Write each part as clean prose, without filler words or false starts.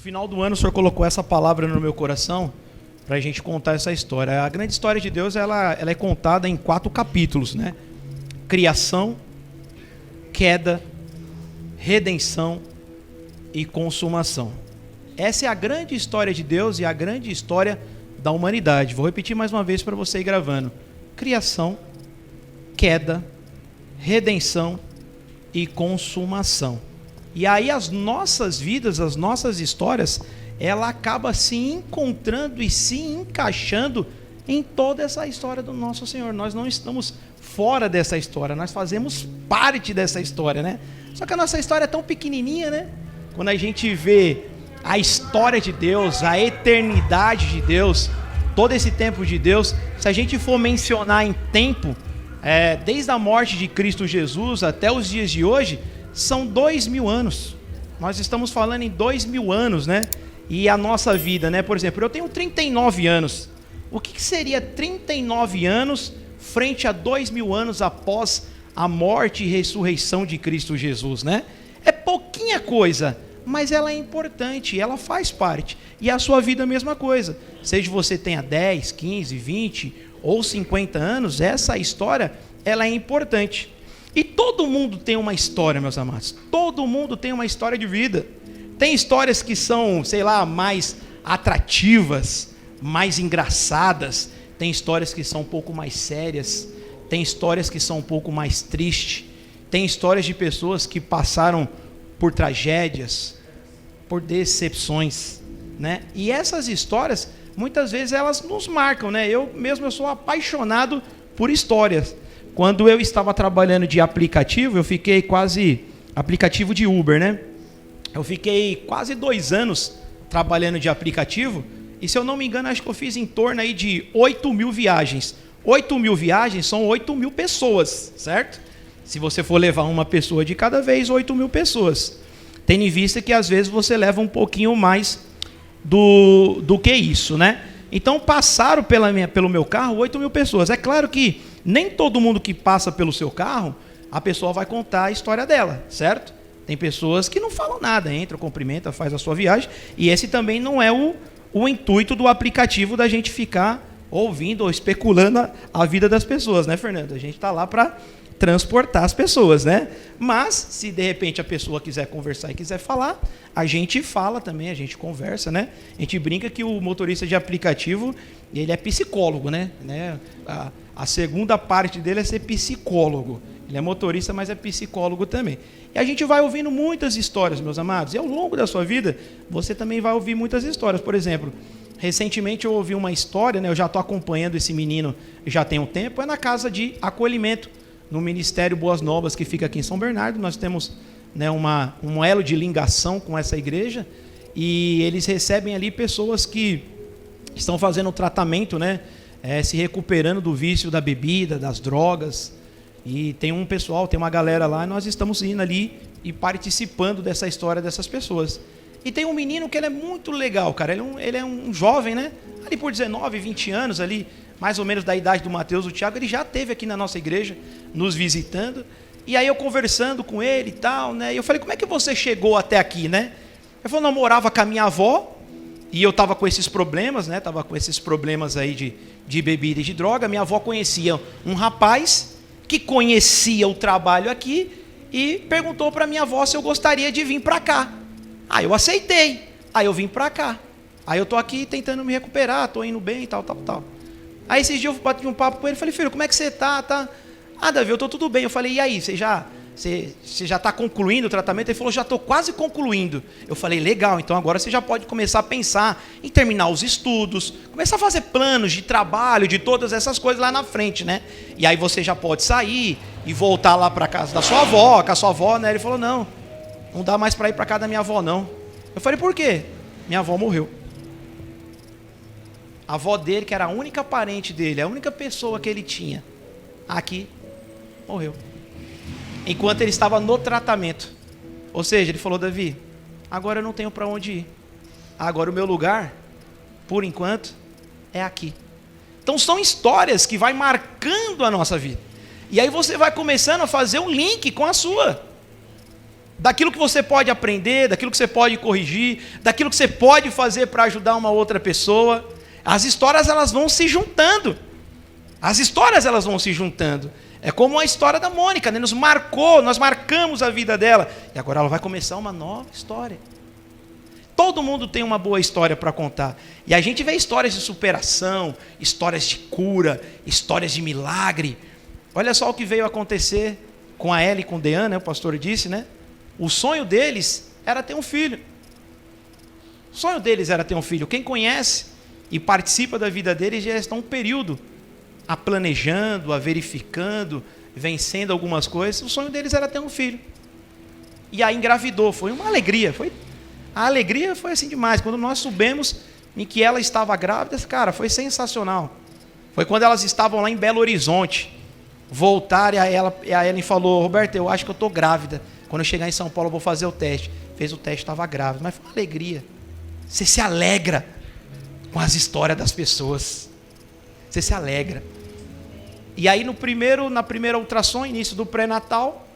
final do ano o Senhor colocou essa palavra no meu coração para a gente contar essa história. A grande história de Deus ela é contada em 4 capítulos, né? Criação, queda, redenção e consumação. Essa é a grande história de Deus e a grande história da humanidade. Vou repetir mais uma vez para você ir gravando. Criação, queda, redenção e consumação. E aí as nossas vidas, as nossas histórias, ela acaba se encontrando e se encaixando em toda essa história do nosso Senhor. Nós não estamos fora dessa história, nós fazemos parte dessa história, né? Só que a nossa história é tão pequenininha, né? Quando a gente vê a história de Deus, a eternidade de Deus, todo esse tempo de Deus, se a gente for mencionar em tempo, desde a morte de Cristo Jesus até os dias de hoje, são 2000 anos. Nós estamos falando em 2000 anos, né? E a nossa vida, né? Por exemplo, eu tenho 39 anos. O que seria 39 anos frente a 2000 anos após a morte e ressurreição de Cristo Jesus, né? É pouquinha coisa, mas ela é importante, ela faz parte. E a sua vida é a mesma coisa. Seja você tenha 10, 15, 20 ou 50 anos, essa história, ela é importante. E todo mundo tem uma história, meus amados. Todo mundo tem uma história de vida. Tem histórias que são, sei lá, mais atrativas, mais engraçadas. Tem histórias que são um pouco mais sérias. Tem histórias que são um pouco mais tristes. Tem histórias de pessoas que passaram por tragédias, por decepções, né? E essas histórias, muitas vezes, elas nos marcam, né? Eu sou apaixonado por histórias. Quando eu estava trabalhando de aplicativo, eu fiquei aplicativo de Uber, né? Eu fiquei quase 2 anos trabalhando de aplicativo, e se eu não me engano, acho que eu fiz em torno aí de 8.000 viagens. 8.000 viagens são 8.000 pessoas, certo? Se você for levar uma pessoa de cada vez, 8.000 pessoas. Tendo em vista que às vezes você leva um pouquinho mais do que isso, né? Então passaram pelo meu carro 8.000 pessoas. É claro que nem todo mundo que passa pelo seu carro, a pessoa vai contar a história dela, certo? Tem pessoas que não falam nada, entra, cumprimenta, faz a sua viagem, e esse também não é o intuito do aplicativo da gente ficar ouvindo ou especulando a vida das pessoas, né, Fernando? A gente está lá para transportar as pessoas, né? Mas, se de repente a pessoa quiser conversar e quiser falar, a gente fala também, a gente conversa, né? A gente brinca que o motorista de aplicativo, ele é psicólogo, né? A segunda parte dele é ser psicólogo. Ele é motorista, mas é psicólogo também. E a gente vai ouvindo muitas histórias, meus amados. E ao longo da sua vida, você também vai ouvir muitas histórias. Por exemplo, recentemente eu ouvi uma história, né? Eu já estou acompanhando esse menino já tem um tempo, é na casa de acolhimento, no Ministério Boas Novas, que fica aqui em São Bernardo. Nós temos, né, um elo de ligação com essa igreja, e eles recebem ali pessoas que estão fazendo tratamento, né? Se recuperando do vício da bebida, das drogas. E tem uma galera lá, e nós estamos indo ali e participando dessa história dessas pessoas. E tem um menino que ele é muito legal, cara. Ele é um jovem, né? Ali por 19, 20 anos, ali, mais ou menos da idade do Mateus, do Tiago. Ele já esteve aqui na nossa igreja, nos visitando. E aí eu conversando com ele e tal, né? E eu falei, como é que você chegou até aqui, né? Ele falou, não, eu morava com a minha avó, e eu estava com esses problemas, né? Estava com esses problemas aí de bebida e de droga. Minha avó conhecia um rapaz que conhecia o trabalho aqui e perguntou para minha avó se eu gostaria de vir para cá. Aí eu aceitei. Aí eu vim para cá. Aí eu tô aqui tentando me recuperar, tô indo bem e tal. Aí esses dias eu bati um papo com ele, falei, filho, como é que você tá? Ah, Davi, eu tô tudo bem. Eu falei, e aí, você já está concluindo o tratamento? Ele falou, já estou quase concluindo. Eu falei, legal, então agora você já pode começar a pensar em terminar os estudos, começar a fazer planos de trabalho, de todas essas coisas lá na frente, né? E aí você já pode sair e voltar lá para casa da sua avó, com a sua avó, né? Ele falou, não dá mais para ir para casa da minha avó, não. Eu falei, por quê? Minha avó morreu. A avó dele, que era a única parente dele, a única pessoa que ele tinha aqui, morreu. Enquanto ele estava no tratamento. Ou seja, ele falou, Davi, agora eu não tenho para onde ir. Agora o meu lugar, por enquanto, é aqui. Então são histórias que vai marcando a nossa vida. E aí você vai começando a fazer um link com a sua. daquilo que você pode aprender, daquilo que você pode corrigir, daquilo que você pode fazer para ajudar uma outra pessoa. As histórias, elas vão se juntando. As histórias, elas vão se juntando. É como a história da Mônica, né? Nos marcou, nós marcamos a vida dela. E agora ela vai começar uma nova história. Todo mundo tem uma boa história para contar. E a gente vê histórias de superação, histórias de cura, histórias de milagre. Olha só o que veio acontecer com a Ela e com o Dean, né? O pastor disse, né? O sonho deles era ter um filho. O sonho deles era ter um filho. Quem conhece e participa da vida deles já está um período a planejando, a verificando, vencendo algumas coisas. O sonho deles era ter um filho. E aí engravidou. Foi uma alegria. A alegria foi assim demais. Quando nós soubemos em que ela estava grávida, cara, foi sensacional. Foi quando elas estavam lá em Belo Horizonte. Voltaram e a Ellen falou: Roberto, eu acho que eu estou grávida. Quando eu chegar em São Paulo eu vou fazer o teste. Fez o teste, estava grávida. Mas foi uma alegria. Você se alegra com as histórias das pessoas. Você se alegra. E aí na primeira ultrassom, início do pré-natal,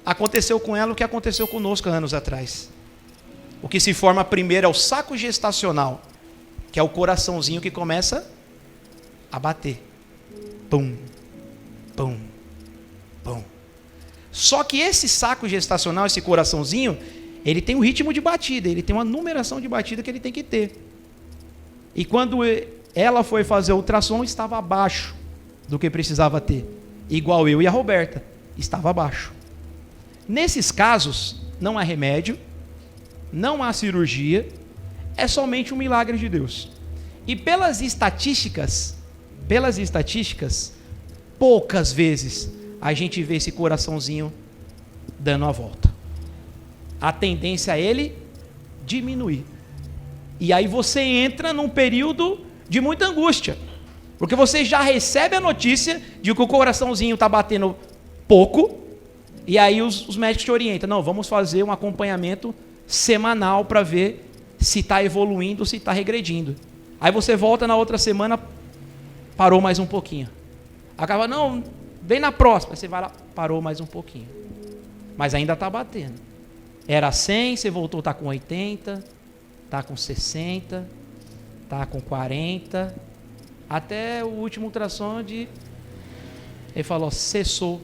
aconteceu com ela o que aconteceu conosco há anos atrás. O que se forma primeiro é o saco gestacional, que é o coraçãozinho que começa a bater. Pum, pum, pum. Só que esse saco gestacional, esse coraçãozinho, ele tem um ritmo de batida, ele tem uma numeração de batida que ele tem que ter. E quando ela foi fazer o ultrassom, estava abaixo do que precisava ter. Igual eu e a Roberta, estava abaixo. Nesses casos, não há remédio, não há cirurgia, é somente um milagre de Deus. E pelas estatísticas, poucas vezes a gente vê esse coraçãozinho dando a volta. A tendência é ele diminuir. E aí você entra num período de muita angústia, porque você já recebe a notícia de que o coraçãozinho está batendo pouco, e aí os médicos te orientam: não, vamos fazer um acompanhamento semanal para ver se está evoluindo, se está regredindo. Aí você volta na outra semana, parou mais um pouquinho. Acaba, não, vem na próxima. Você vai lá, parou mais um pouquinho. Mas ainda está batendo. Era 100, você voltou, está com 80, está com 60, está com 40, até o último ultrassom ele falou, cessou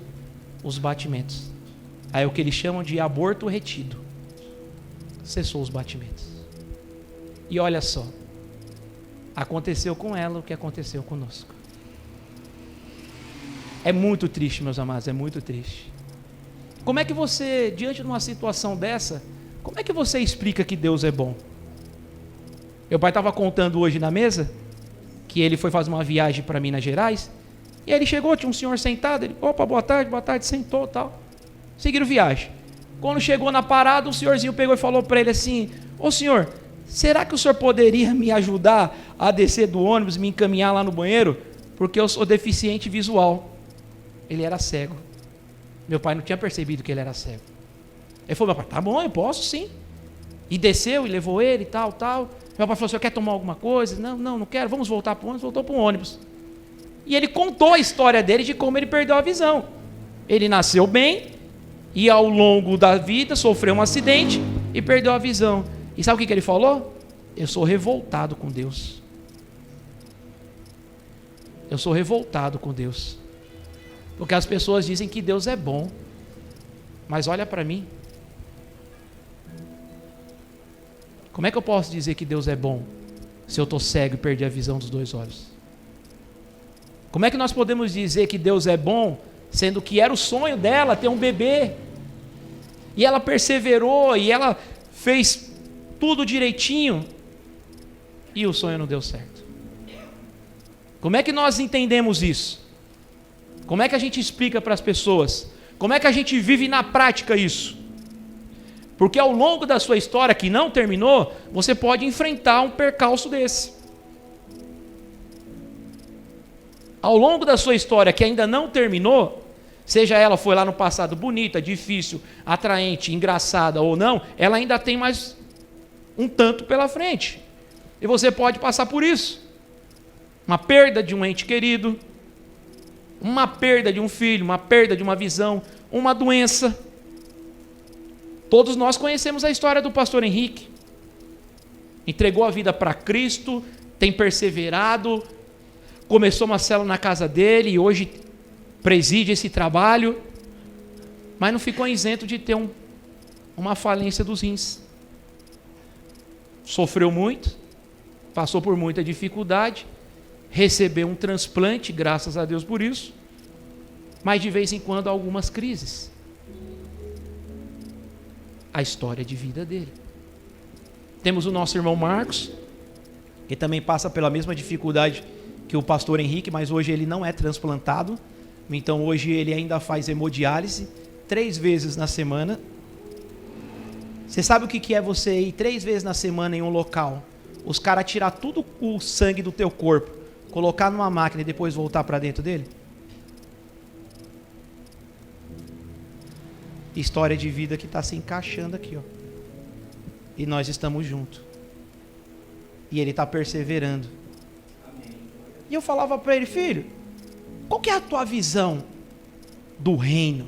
os batimentos. Aí é o que eles chamam de aborto retido. Cessou os batimentos. E olha só, aconteceu com ela o que aconteceu conosco. É muito triste, meus amados, é muito triste. Como é que você, diante de uma situação dessa, como é que você explica que Deus é bom? Meu pai estava contando hoje na mesa que ele foi fazer uma viagem para Minas Gerais, e aí ele chegou, tinha um senhor sentado, ele, opa, boa tarde, sentou e tal. Seguiram viagem. Quando chegou na parada, o senhorzinho pegou e falou para ele assim: ô senhor, será que o senhor poderia me ajudar a descer do ônibus, me encaminhar lá no banheiro? Porque eu sou deficiente visual. Ele era cego. Meu pai não tinha percebido que ele era cego. Ele falou: meu pai, tá bom, eu posso sim. E desceu e levou ele e tal. Meu pai falou: o senhor quer tomar alguma coisa? Não quero, vamos voltar para o ônibus. Voltou para o ônibus. E ele contou a história dele de como ele perdeu a visão. Ele nasceu bem, e ao longo da vida sofreu um acidente e perdeu a visão. E sabe o que ele falou? Eu sou revoltado com Deus. Eu sou revoltado com Deus. Porque as pessoas dizem que Deus é bom. Mas olha para mim. Como é que eu posso dizer que Deus é bom se eu estou cego e perdi a visão dos 2 olhos? Como é que nós podemos dizer que Deus é bom, sendo que era o sonho dela ter um bebê? E ela perseverou, e ela fez tudo direitinho, e o sonho não deu certo. Como é que nós entendemos isso? Como é que a gente explica para as pessoas? Como é que a gente vive na prática isso? Porque ao longo da sua história que não terminou, você pode enfrentar um percalço desse. Ao longo da sua história que ainda não terminou, seja ela foi lá no passado bonita, difícil, atraente, engraçada ou não, ela ainda tem mais um tanto pela frente. E você pode passar por isso. Uma perda de um ente querido, uma perda de um filho, uma perda de uma visão, uma doença. Todos nós conhecemos a história do pastor Henrique. Entregou a vida para Cristo, tem perseverado, começou uma célula na casa dele e hoje preside esse trabalho, mas não ficou isento de ter uma falência dos rins. Sofreu muito, passou por muita dificuldade, recebeu um transplante, graças a Deus por isso, mas de vez em quando algumas crises. A história de vida dele. Temos o nosso irmão Marcos, que também passa pela mesma dificuldade que o pastor Henrique, mas hoje ele não é transplantado, então hoje ele ainda faz hemodiálise 3 vezes na semana. Você sabe o que é você ir 3 vezes na semana em um local, os caras tirar tudo o sangue do teu corpo, colocar numa máquina e depois voltar para dentro dele? História de vida que está se encaixando aqui, ó. E nós estamos juntos. E ele está perseverando. E eu falava para ele: filho, qual que é a tua visão do reino?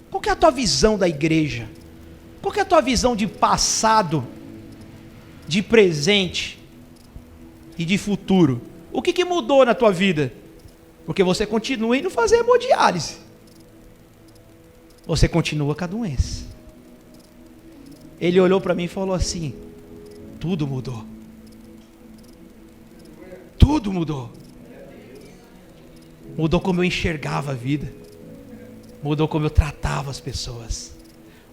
Qual que é a tua visão da igreja? Qual que é a tua visão de passado, de presente e de futuro? O que mudou na tua vida? Porque você continua indo fazer hemodiálise. Você continua com a doença. Ele olhou para mim e falou assim: tudo mudou. Tudo mudou. Mudou como eu enxergava a vida. Mudou como eu tratava as pessoas.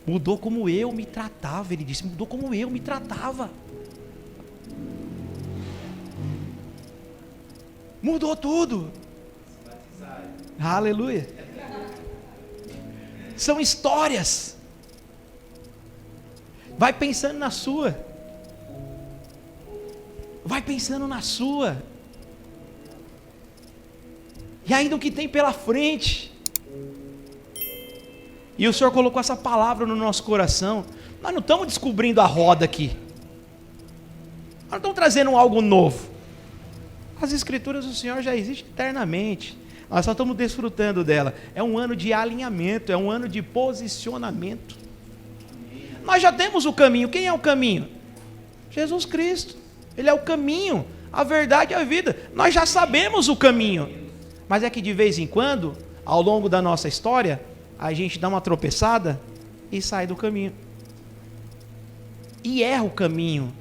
Mudou como eu me tratava. Ele disse: mudou como eu me tratava. Mudou tudo. Aleluia. São histórias. Vai pensando na sua. Vai pensando na sua. E ainda o que tem pela frente. E o Senhor colocou essa palavra no nosso coração. Nós não estamos descobrindo a roda aqui. Nós não estamos trazendo algo novo. As escrituras do Senhor já existem eternamente. Nós só estamos desfrutando dela. É um ano de alinhamento, é um ano de posicionamento. Nós já temos o caminho. Quem é o caminho? Jesus Cristo. Ele é o caminho, a verdade e a vida. Nós já sabemos o caminho. Mas é que de vez em quando, ao longo da nossa história, a gente dá uma tropeçada e sai do caminho. E erra o caminho.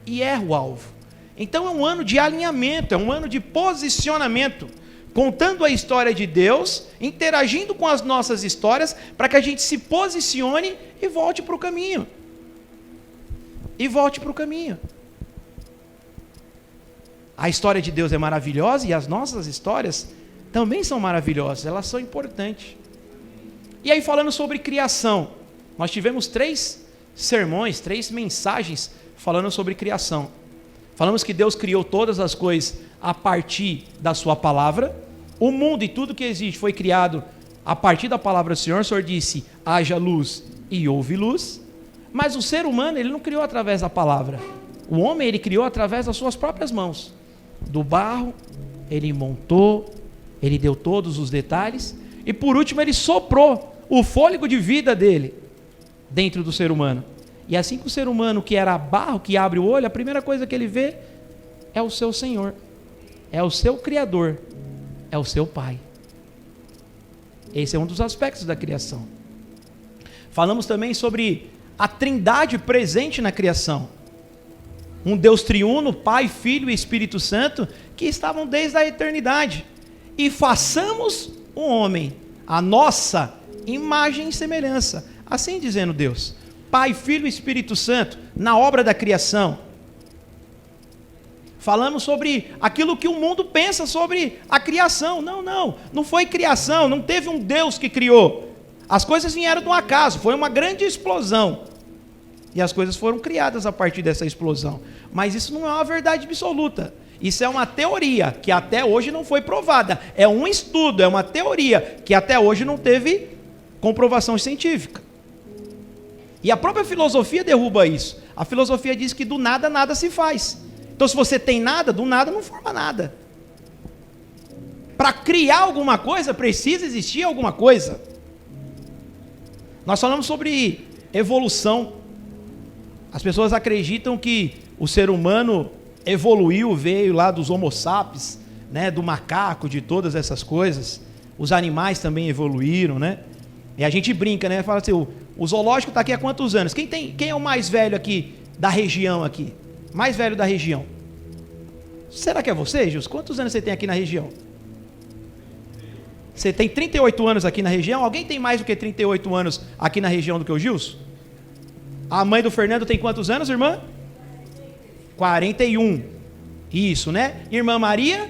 E erra o alvo. Então é um ano de alinhamento, é um ano de posicionamento. Contando a história de Deus, interagindo com as nossas histórias, para que a gente se posicione e volte para o caminho. E volte para o caminho. A história de Deus é maravilhosa e as nossas histórias também são maravilhosas, elas são importantes. E aí, falando sobre criação, nós tivemos 3 sermões, 3 mensagens falando sobre criação. Falamos que Deus criou todas as coisas a partir da sua palavra. O mundo e tudo que existe foi criado a partir da palavra do Senhor. O Senhor disse: haja luz e houve luz. Mas o ser humano, ele não criou através da palavra. O homem, ele criou através das suas próprias mãos. Do barro, ele montou, ele deu todos os detalhes. E por último, ele soprou o fôlego de vida dele dentro do ser humano. E assim que o ser humano, que era barro, que abre o olho, a primeira coisa que ele vê é o seu Senhor, é o seu Criador, é o seu Pai. Esse é um dos aspectos da criação. Falamos também sobre a Trindade presente na criação. Um Deus triuno, Pai, Filho e Espírito Santo, que estavam desde a eternidade. E façamos o homem a nossa imagem e semelhança. Assim dizendo Deus. Pai, Filho e Espírito Santo, na obra da criação. Falamos sobre aquilo que o mundo pensa sobre a criação. Não foi criação, não teve um Deus que criou. As coisas vieram de um acaso, foi uma grande explosão. E as coisas foram criadas a partir dessa explosão. Mas isso não é uma verdade absoluta. Isso é uma teoria que até hoje não foi provada. É um estudo, é uma teoria que até hoje não teve comprovação científica. E a própria filosofia derruba isso. A filosofia diz que do nada, nada se faz. Então, se você tem nada, do nada não forma nada. Para criar alguma coisa, precisa existir alguma coisa. Nós falamos sobre evolução. As pessoas acreditam que o ser humano evoluiu, veio lá dos Homo sapiens, né, do macaco, de todas essas coisas. Os animais também evoluíram, né? E a gente brinca, né? Fala assim, o zoológico está aqui há quantos anos? Quem é o mais velho aqui da região aqui? Mais velho da região? Será que é você, Gilson? Quantos anos você tem aqui na região? Você tem 38 anos aqui na região? Alguém tem mais do que 38 anos aqui na região do que o Gilson? A mãe do Fernando tem quantos anos, irmã? 41. Isso, né? Irmã Maria?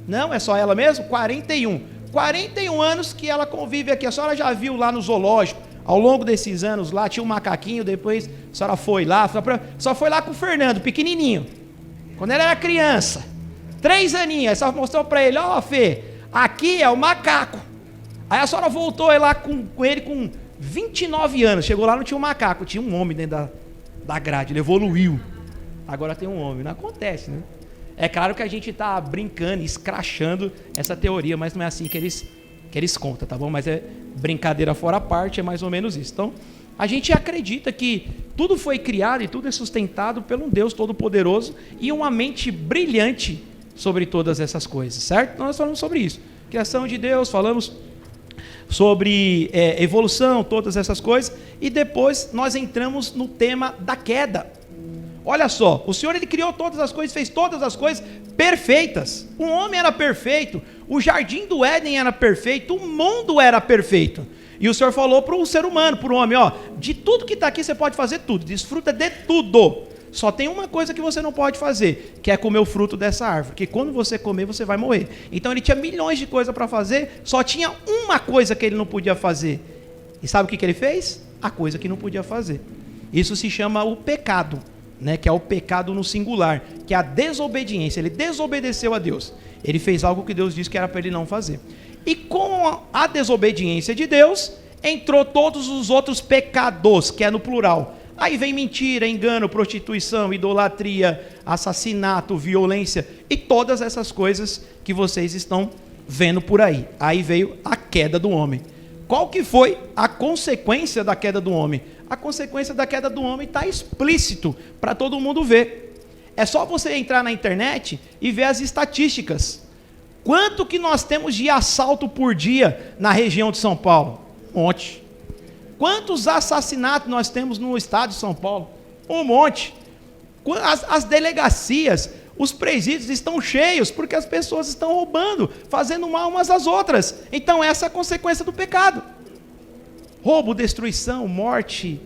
Não, é só ela mesmo? 41. 41 anos que ela convive aqui. A senhora já viu lá no zoológico, ao longo desses anos lá, tinha um macaquinho, depois a senhora foi lá, só foi lá com o Fernando, pequenininho, quando ele era criança, 3 aninhos, só mostrou para ele, ó, Fê, aqui é o macaco. Aí a senhora voltou lá com ele com 29 anos, chegou lá, não tinha um macaco, tinha um homem dentro da grade, ele evoluiu, agora tem um homem. Não acontece, né? É claro que a gente está brincando, escrachando essa teoria, mas não é assim que eles contam, tá bom? Mas é brincadeira fora a parte, é mais ou menos isso. Então, a gente acredita que tudo foi criado e tudo é sustentado por um Deus Todo-Poderoso e uma mente brilhante sobre todas essas coisas, certo? Nós falamos sobre isso. Criação de Deus, falamos sobre evolução, todas essas coisas, e depois nós entramos no tema da queda. Olha só, o Senhor ele criou todas as coisas, fez todas as coisas perfeitas. O homem era perfeito, o jardim do Éden era perfeito, o mundo era perfeito. E o Senhor falou para o ser humano, para o homem, ó, de tudo que está aqui você pode fazer tudo, desfruta de tudo. Só tem uma coisa que você não pode fazer, que é comer o fruto dessa árvore, que quando você comer você vai morrer. Então ele tinha milhões de coisas para fazer, só tinha uma coisa que ele não podia fazer. E sabe o que ele fez? A coisa que não podia fazer. Isso se chama o pecado. Né, que é o pecado no singular, que é a desobediência. Ele desobedeceu a Deus. Ele fez algo que Deus disse que era para ele não fazer. E com a desobediência de Deus, entrou todos os outros pecados, que é no plural. Aí vem mentira, engano, prostituição, idolatria, assassinato, violência e todas essas coisas que vocês estão vendo por aí. Aí veio a queda do homem. Qual que foi a consequência da queda do homem? A consequência da queda do homem está explícito para todo mundo ver. É só você entrar na internet e ver as estatísticas. Quanto que nós temos de assalto por dia na região de São Paulo? Um monte. Quantos assassinatos nós temos no estado de São Paulo? Um monte. As delegacias, os presídios estão cheios porque as pessoas estão roubando, fazendo mal umas às outras. Então essa é a consequência do pecado. Roubo, destruição, morte,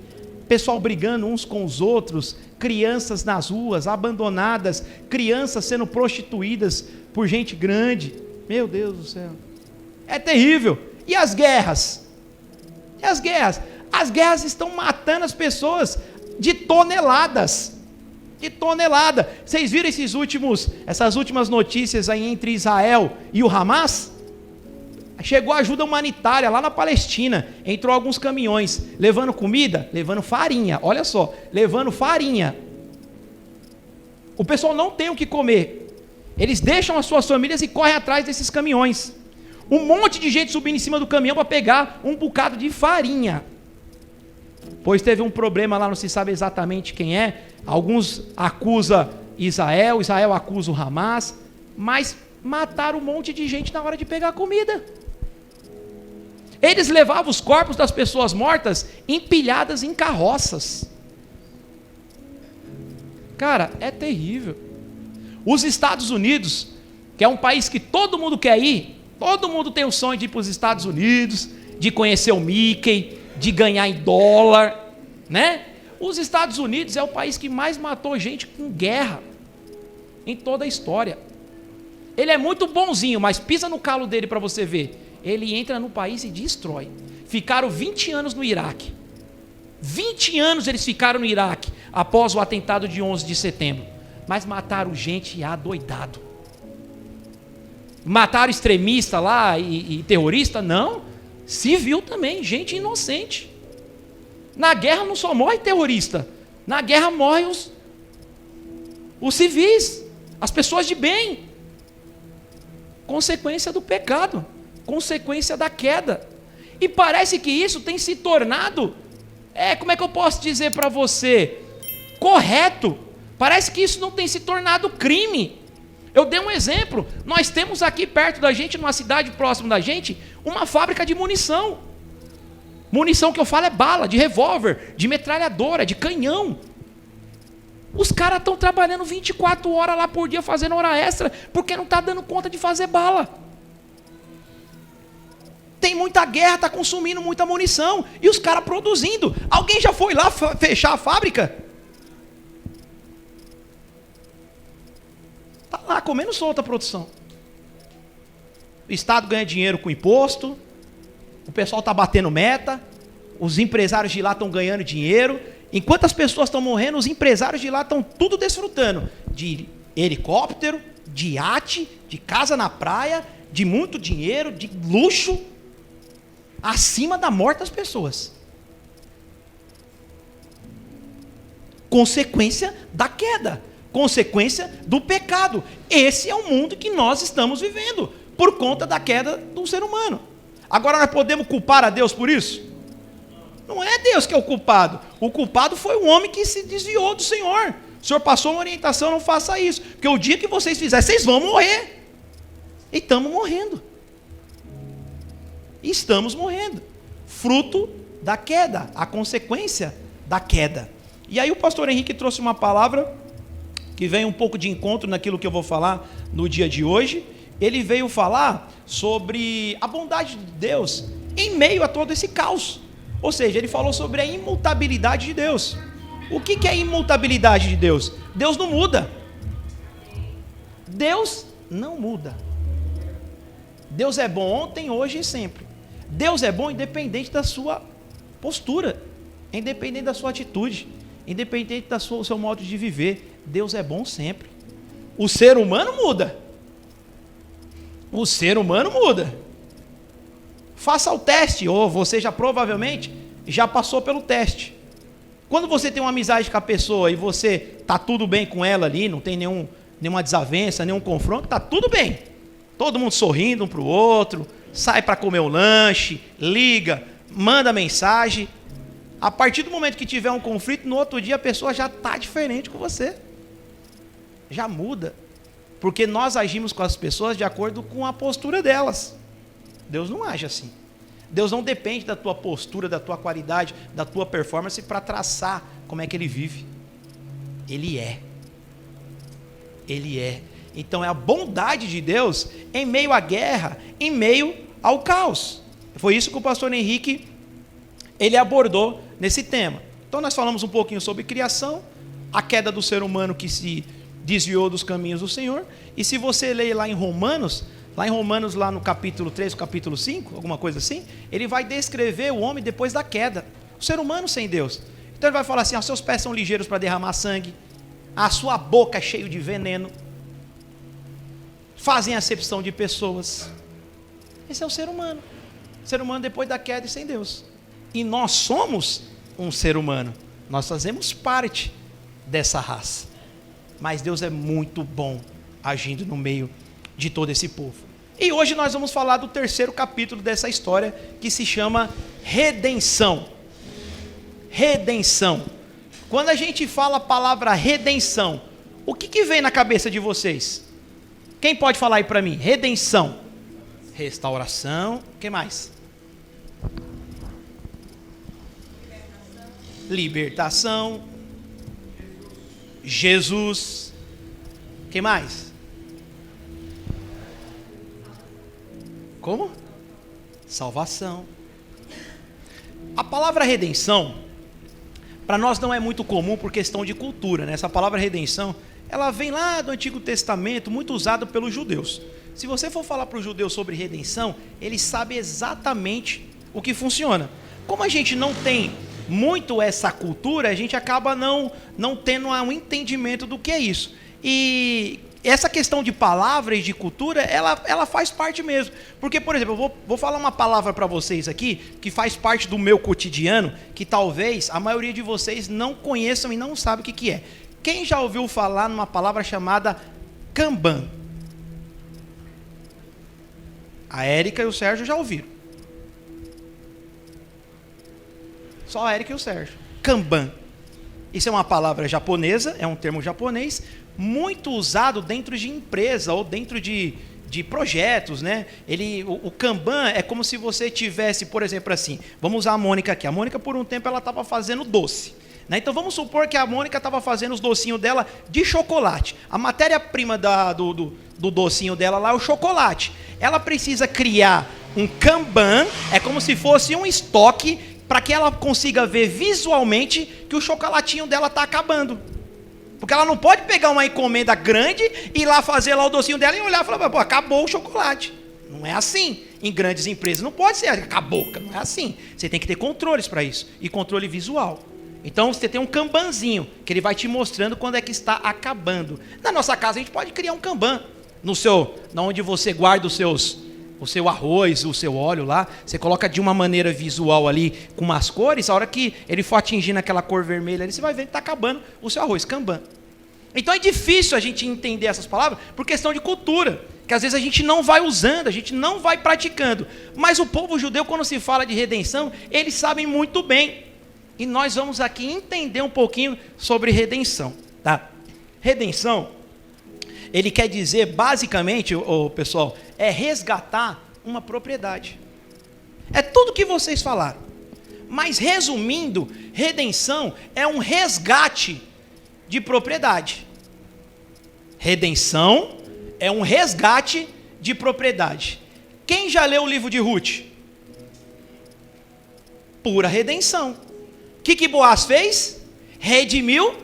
pessoal brigando uns com os outros, crianças nas ruas, abandonadas, crianças sendo prostituídas por gente grande. Meu Deus do céu. É terrível. E as guerras? E as guerras? As guerras estão matando as pessoas de toneladas. De tonelada. Vocês viram essas últimas notícias aí entre Israel e o Hamas? Chegou ajuda humanitária lá na Palestina, entrou alguns caminhões, levando comida, levando farinha, olha só, levando farinha. O pessoal não tem o que comer, eles deixam as suas famílias e correm atrás desses caminhões. Um monte de gente subindo em cima do caminhão para pegar um bocado de farinha. Pois teve um problema lá, não se sabe exatamente quem é, alguns acusam Israel acusa o Hamas, mas mataram um monte de gente na hora de pegar comida. Eles levavam os corpos das pessoas mortas empilhadas em carroças. Cara, é terrível. Os Estados Unidos, que é um país que todo mundo quer ir, todo mundo tem o sonho de ir para os Estados Unidos, de conhecer o Mickey, de ganhar em dólar, né? Os Estados Unidos é o país que mais matou gente com guerra em toda a história. Ele é muito bonzinho, mas pisa no calo dele para você ver. Ele entra no país e destrói. Ficaram 20 anos no Iraque. 20 anos eles ficaram no Iraque, após o atentado de 11 de setembro. Mas mataram gente adoidado. Mataram extremista lá e terrorista? Não. Civil também, gente inocente. Na guerra não só morre terrorista. Na guerra morrem os civis, as pessoas de bem. Consequência do pecado. Consequência da queda. E parece que isso tem se tornado como é que eu posso dizer para você? Correto. Parece que isso não tem se tornado crime. Eu dei um exemplo. Nós temos aqui perto da gente, numa cidade próxima da gente, uma fábrica de munição. Munição que eu falo é bala, de revólver, de metralhadora, de canhão. Os caras estão trabalhando 24 horas lá por dia, fazendo hora extra, porque não está dando conta de fazer bala. Tem muita guerra, está consumindo muita munição, e os caras produzindo. Alguém já foi lá fechar a fábrica? Está lá comendo solta a produção. O Estado ganha dinheiro com imposto, o pessoal está batendo meta, os empresários de lá estão ganhando dinheiro. Enquanto as pessoas estão morrendo, os empresários de lá estão tudo desfrutando de helicóptero, de iate, de casa na praia, de muito dinheiro, de luxo, acima da morte das pessoas. Consequência da queda, consequência do pecado. Esse é o mundo que nós estamos vivendo, por conta da queda do ser humano. Agora nós podemos culpar a Deus por isso? Não é Deus que é o culpado. O culpado foi o homem que se desviou do Senhor. O Senhor passou uma orientação: não faça isso, porque o dia que vocês fizerem, vocês vão morrer. E estamos morrendo. Estamos morrendo. Fruto da queda, a consequência da queda. E aí o pastor Henrique trouxe uma palavra que vem um pouco de encontro naquilo que eu vou falar no dia de hoje. Ele veio falar sobre a bondade de Deus em meio a todo esse caos. Ou seja, ele falou sobre a imutabilidade de Deus. O que é a imutabilidade de Deus? Deus não muda. Deus não muda. Deus é bom ontem, hoje e sempre. Deus é bom independente da sua postura, independente da sua atitude, independente do seu modo de viver. Deus é bom sempre. O ser humano muda. O ser humano muda. Faça o teste, ou você já provavelmente já passou pelo teste. Quando você tem uma amizade com a pessoa e você está tudo bem com ela ali, não tem nenhuma desavença, nenhum confronto, está tudo bem. Todo mundo sorrindo um para o outro, sai para comer o lanche, liga, manda mensagem. A partir do momento que tiver um conflito, no outro dia a pessoa já está diferente com você. Já muda. Porque nós agimos com as pessoas de acordo com a postura delas. Deus não age assim. Deus não depende da tua postura, da tua qualidade, da tua performance para traçar como é que Ele vive. Ele é. Ele é. Então é a bondade de Deus em meio à guerra, em meio ao caos. Foi isso que o pastor Henrique ele abordou nesse tema. Então nós falamos um pouquinho sobre criação, a queda do ser humano que se desviou dos caminhos do Senhor. E se você ler lá em Romanos, lá no capítulo 3, capítulo 5, alguma coisa assim, ele vai descrever o homem depois da queda, o ser humano sem Deus. Então ele vai falar assim: os seus pés são ligeiros para derramar sangue, a sua boca é cheia de veneno, fazem acepção de pessoas. Esse é o ser humano depois da queda e sem Deus. E nós somos um ser humano, nós fazemos parte dessa raça. Mas Deus é muito bom agindo no meio de todo esse povo. E hoje nós vamos falar do terceiro capítulo dessa história, que se chama redenção. Redenção. Quando a gente fala a palavra redenção, o que vem na cabeça de vocês? Quem pode falar aí para mim? Redenção. Restauração. O que mais? Libertação. Jesus. O que mais? Como? Salvação. A palavra redenção, para nós não é muito comum por questão de cultura, né? Essa palavra redenção, ela vem lá do Antigo Testamento, muito usada pelos judeus. Se você for falar para o judeu sobre redenção, ele sabe exatamente o que funciona. Como a gente não tem muito essa cultura, a gente acaba não tendo um entendimento do que é isso. E essa questão de palavras e de cultura, ela faz parte mesmo. Porque, por exemplo, eu vou falar uma palavra para vocês aqui, que faz parte do meu cotidiano, que talvez a maioria de vocês não conheçam e não sabe o que é. Quem já ouviu falar numa palavra chamada Kanban? A Érica e o Sérgio já ouviram. Só a Érica e o Sérgio. Kanban. Isso é uma palavra japonesa, é um termo japonês, muito usado dentro de empresa ou dentro de projetos, né? O Kanban é como se você tivesse, por exemplo, assim, vamos usar a Mônica aqui. A Mônica, por um tempo, ela estava fazendo doce, né? Então, vamos supor que a Mônica estava fazendo os docinhos dela de chocolate. A matéria-prima do docinho dela lá é o chocolate. Ela precisa criar um Kanban, é como se fosse um estoque, para que ela consiga ver visualmente que o chocolatinho dela está acabando. Porque ela não pode pegar uma encomenda grande e ir lá fazer lá o docinho dela e olhar e falar, pô, acabou o chocolate. Não é assim. Em grandes empresas não pode ser, acabou. Não é assim. Você tem que ter controles para isso. E controle visual. Então você tem um Kanbanzinho, que ele vai te mostrando quando é que está acabando. Na nossa casa a gente pode criar um Kanban. Onde você guarda o seu arroz, o seu óleo lá, você coloca de uma maneira visual ali, com umas cores, a hora que ele for atingindo aquela cor vermelha ali, você vai ver que está acabando o seu arroz, Kanban. Então é difícil a gente entender essas palavras por questão de cultura, que às vezes a gente não vai usando, a gente não vai praticando. Mas o povo judeu, quando se fala de redenção, eles sabem muito bem. E nós vamos aqui entender um pouquinho sobre redenção, tá? Redenção, ele quer dizer, basicamente, pessoal, é resgatar uma propriedade. É tudo que vocês falaram. Mas, resumindo, redenção é um resgate de propriedade. Redenção é um resgate de propriedade. Quem já leu o livro de Ruth? Pura redenção. O que Boaz fez? Redimiu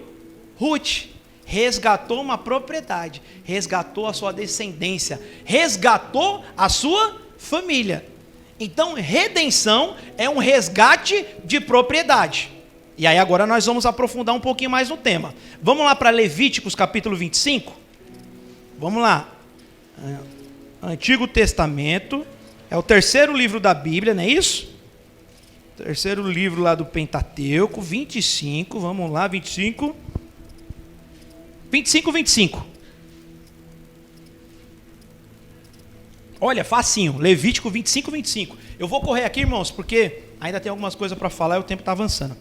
Ruth. Resgatou uma propriedade, resgatou a sua descendência, resgatou a sua família. Então, redenção é um resgate de propriedade. E aí agora nós vamos aprofundar um pouquinho mais no tema. Vamos lá para Levíticos capítulo 25? Vamos lá. Antigo Testamento, é o terceiro livro da Bíblia, não é isso? Terceiro livro lá do Pentateuco, 25, vamos lá, 25. 25. Olha, facinho. Levítico 25. Eu vou correr aqui, irmãos, porque ainda tem algumas coisas para falar e o tempo está avançando.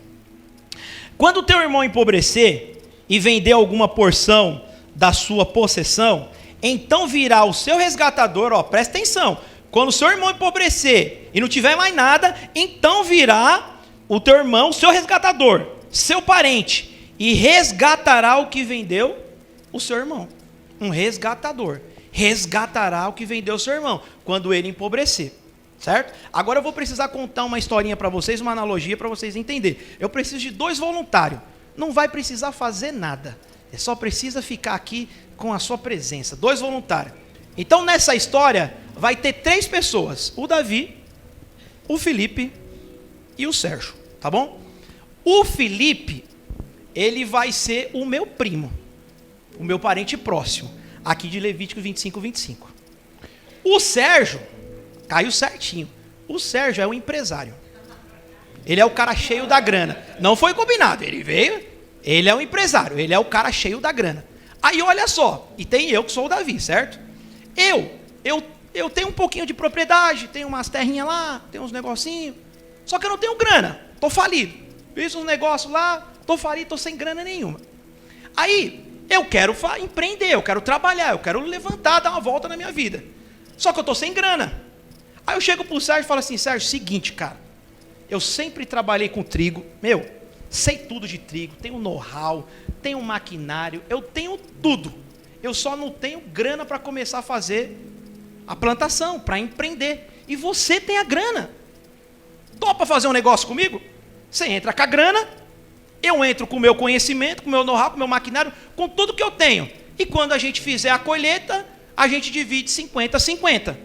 Quando o teu irmão empobrecer e vender alguma porção da sua possessão, então virá o seu resgatador, presta atenção. Quando o seu irmão empobrecer e não tiver mais nada, então virá o teu irmão, o seu resgatador, seu parente, e resgatará o que vendeu o seu irmão. Um resgatador. Resgatará o que vendeu o seu irmão, quando ele empobrecer. Certo? Agora eu vou precisar contar uma historinha para vocês, uma analogia para vocês entenderem. Eu preciso de 2 voluntários. Não vai precisar fazer nada. Só precisa ficar aqui com a sua presença. 2 voluntários. Então nessa história vai ter 3 pessoas. O Davi, o Felipe e o Sérgio. Tá bom? O Felipe, ele vai ser o meu primo, o meu parente próximo, aqui de Levítico 25. O Sérgio, caiu certinho, o Sérgio é o empresário, ele é o cara cheio da grana, não foi combinado, ele veio, ele é o empresário, ele é o cara cheio da grana. Aí olha só, e tem eu que sou o Davi, certo? Eu tenho um pouquinho de propriedade, tenho umas terrinhas lá, tenho uns negocinhos, só que eu não tenho grana, estou falido, fiz uns negócios lá, estou falido, estou sem grana nenhuma. Aí, eu quero empreender, eu quero trabalhar, eu quero levantar, dar uma volta na minha vida. Só que eu estou sem grana. Aí eu chego para o Sérgio e falo assim, Sérgio, seguinte, cara, eu sempre trabalhei com trigo, sei tudo de trigo, tenho know-how, tenho maquinário, eu tenho tudo. Eu só não tenho grana para começar a fazer a plantação, para empreender. E você tem a grana. Topa fazer um negócio comigo? Você entra com a grana, eu entro com o meu conhecimento, com o meu know-how, com o meu maquinário, com tudo que eu tenho. E quando a gente fizer a colheita, a gente divide 50-50.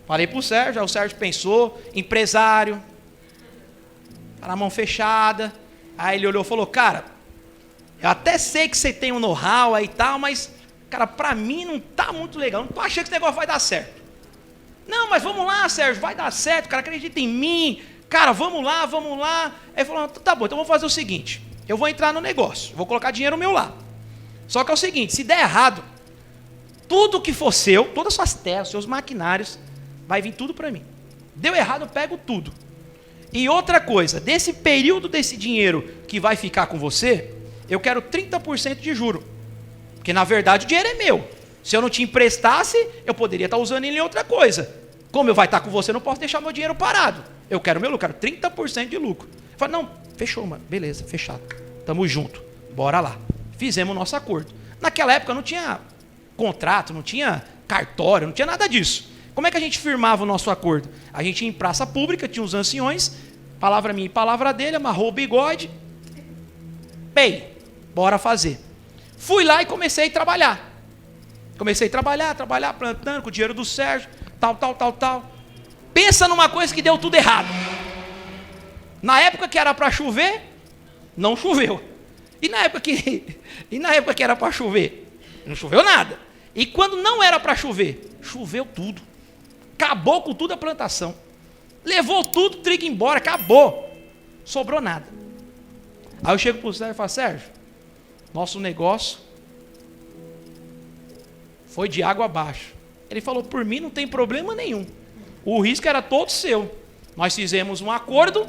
Falei para o Sérgio, aí o Sérgio pensou, empresário, na mão fechada. Aí ele olhou e falou, cara, eu até sei que você tem um know-how aí e tal, mas, cara, para mim não tá muito legal, não tô achando que esse negócio vai dar certo. Não, mas vamos lá, Sérgio, vai dar certo, cara, acredita em mim. Cara, vamos lá. Aí ele falou, tá bom, então vamos fazer o seguinte, eu vou entrar no negócio, vou colocar dinheiro meu lá. Só que é o seguinte, se der errado, tudo que for seu, todas as suas terras, seus maquinários, vai vir tudo para mim. Deu errado, eu pego tudo. E outra coisa, desse período desse dinheiro que vai ficar com você, eu quero 30% de juro. Porque na verdade o dinheiro é meu. Se eu não te emprestasse, eu poderia estar usando ele em outra coisa. Como eu vai estar com você, eu não posso deixar meu dinheiro parado. Eu quero meu lucro, quero 30% de lucro. Eu falei, não, fechou, mano. Beleza, fechado. Tamo junto. Bora lá. Fizemos o nosso acordo. Naquela época não tinha contrato, não tinha cartório, não tinha nada disso. Como é que a gente firmava o nosso acordo? A gente ia em praça pública, tinha uns anciões, palavra minha e palavra dele, amarrou o bigode. Bem, bora fazer. Fui lá e comecei a trabalhar. Comecei a trabalhar, plantando com o dinheiro do Sérgio, tal. Pensa numa coisa que deu tudo errado. Na época que era para chover, não choveu. E na época que era para chover, não choveu nada. E quando não era para chover, choveu tudo. Acabou com tudo a plantação. Levou tudo, o trigo embora, acabou. Sobrou nada. Aí eu chego para o Sérgio e falo, Sérgio, nosso negócio foi de água abaixo. Ele falou, por mim não tem problema nenhum. O risco era todo seu. Nós fizemos um acordo,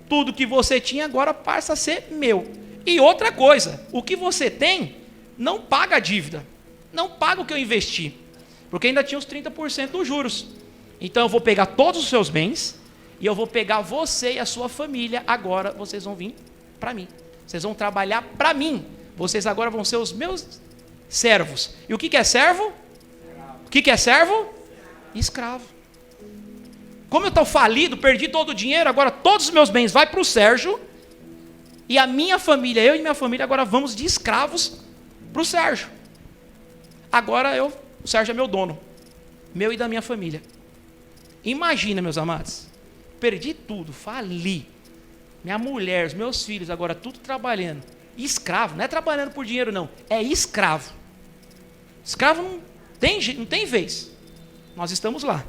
tudo que você tinha agora passa a ser meu. E outra coisa, o que você tem não paga a dívida. Não paga o que eu investi. Porque ainda tinha os 30% dos juros. Então eu vou pegar todos os seus bens e eu vou pegar você e a sua família. Agora vocês vão vir para mim. Vocês vão trabalhar para mim. Vocês agora vão ser os meus servos. E o que é servo? O que é servo? Escravo. Como eu estou falido, perdi todo o dinheiro, agora todos os meus bens vão para o Sérgio. E a minha família, eu e minha família, agora vamos de escravos para o Sérgio. Agora o Sérgio é meu dono. Meu e da minha família. Imagina, meus amados. Perdi tudo, fali. Minha mulher, os meus filhos, agora tudo trabalhando. Escravo, não é trabalhando por dinheiro não, é escravo. Escravo não tem vez. Nós estamos lá,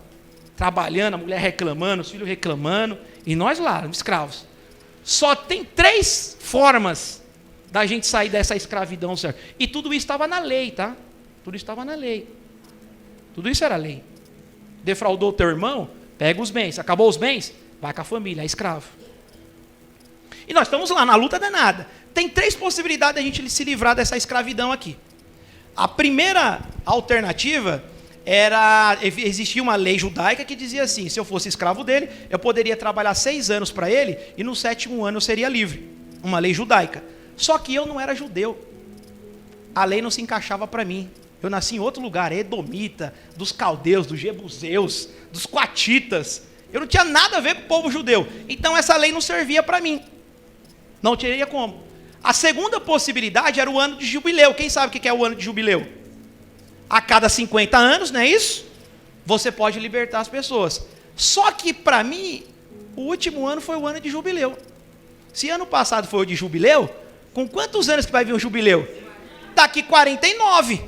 trabalhando, a mulher reclamando, os filhos reclamando, e nós lá, escravos. Só tem 3 formas da gente sair dessa escravidão, certo? E tudo isso estava na lei, tá? Tudo isso estava na lei. Tudo isso era lei. Defraudou teu irmão, pega os bens. Acabou os bens, vai com a família, é escravo. E nós estamos lá, na luta danada. Tem 3 possibilidades de a gente se livrar dessa escravidão aqui. A primeira alternativa existia uma lei judaica que dizia assim, se eu fosse escravo dele, eu poderia trabalhar 6 anos para ele e no 7º ano eu seria livre. Uma lei judaica. Só que eu não era judeu. A lei não se encaixava para mim. Eu nasci em outro lugar, edomita, dos caldeus, dos jebuseus, dos coatitas. Eu não tinha nada a ver com o povo judeu. Então essa lei não servia para mim. Não teria como. A segunda possibilidade era o ano de jubileu. Quem sabe o que é o ano de jubileu? A cada 50 anos, não é isso? Você pode libertar as pessoas. Só que para mim, o último ano foi o ano de jubileu. Se ano passado foi o de jubileu, com quantos anos que vai vir o jubileu? Daqui 49.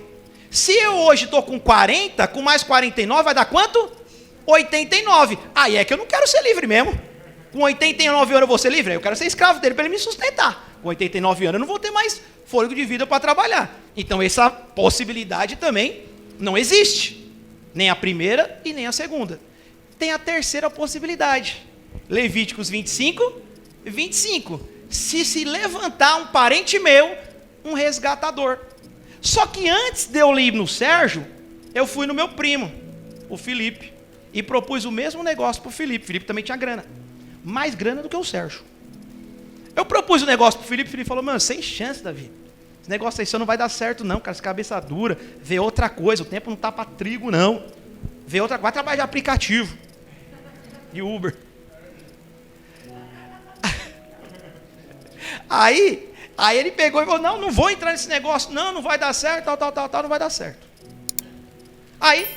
Se eu hoje estou com 40, com mais 49 vai dar quanto? 89. Aí é que eu não quero ser livre mesmo. Com 89 anos eu vou ser livre? Eu quero ser escravo dele para ele me sustentar. Com 89 anos eu não vou ter mais fôlego de vida para trabalhar. Então essa possibilidade também não existe. Nem a primeira e nem a segunda. Tem a terceira possibilidade. Levíticos 25. Se levantar um parente meu, um resgatador. Só que antes de eu ir no Sérgio, eu fui no meu primo, o Felipe, e propus o mesmo negócio para o Felipe. O Felipe também tinha grana. Mais grana do que o Sérgio. Eu propus o negócio para o Felipe falou, mano, sem chance, Davi. Esse negócio aí só não vai dar certo não, cara, essa cabeça dura. Vê outra coisa, o tempo não tá para trigo não. Vê outra coisa, vai trabalhar de aplicativo. De Uber. Aí ele pegou e falou, não vou entrar nesse negócio, não vai dar certo, tal, não vai dar certo. Aí,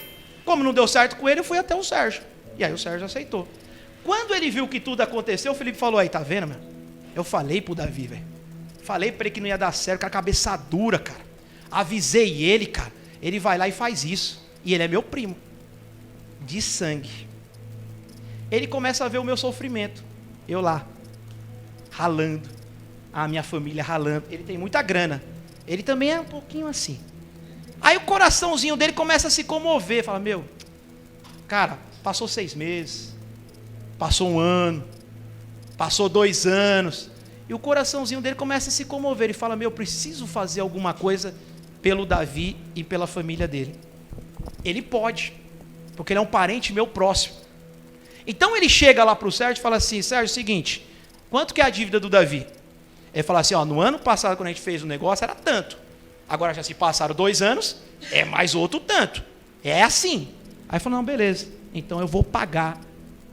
como não deu certo com ele, eu fui até o Sérgio. E aí o Sérgio aceitou. Quando ele viu que tudo aconteceu, o Felipe falou, aí, tá vendo, mano? Eu falei pro Davi, velho. Falei pra ele que não ia dar certo, com a cabeça dura, cara. Avisei ele, cara. Ele vai lá e faz isso. E ele é meu primo. De sangue. Ele começa a ver o meu sofrimento. Eu lá, ralando. A minha família ralando. Ele tem muita grana. Ele também é um pouquinho assim. Aí o coraçãozinho dele começa a se comover. Fala, meu, cara, passou 6 meses. Passou 1 ano. Passou 2 anos. E o coraçãozinho dele começa a se comover. Ele fala, eu preciso fazer alguma coisa pelo Davi e pela família dele. Ele pode, porque ele é um parente meu próximo. Então ele chega lá para o Sérgio e fala assim, Sérgio, é o seguinte, quanto que é a dívida do Davi? Ele fala assim, no ano passado quando a gente fez o negócio era tanto. Agora já se passaram 2 anos, é mais outro tanto. É assim. Aí falou, não, beleza. Então eu vou pagar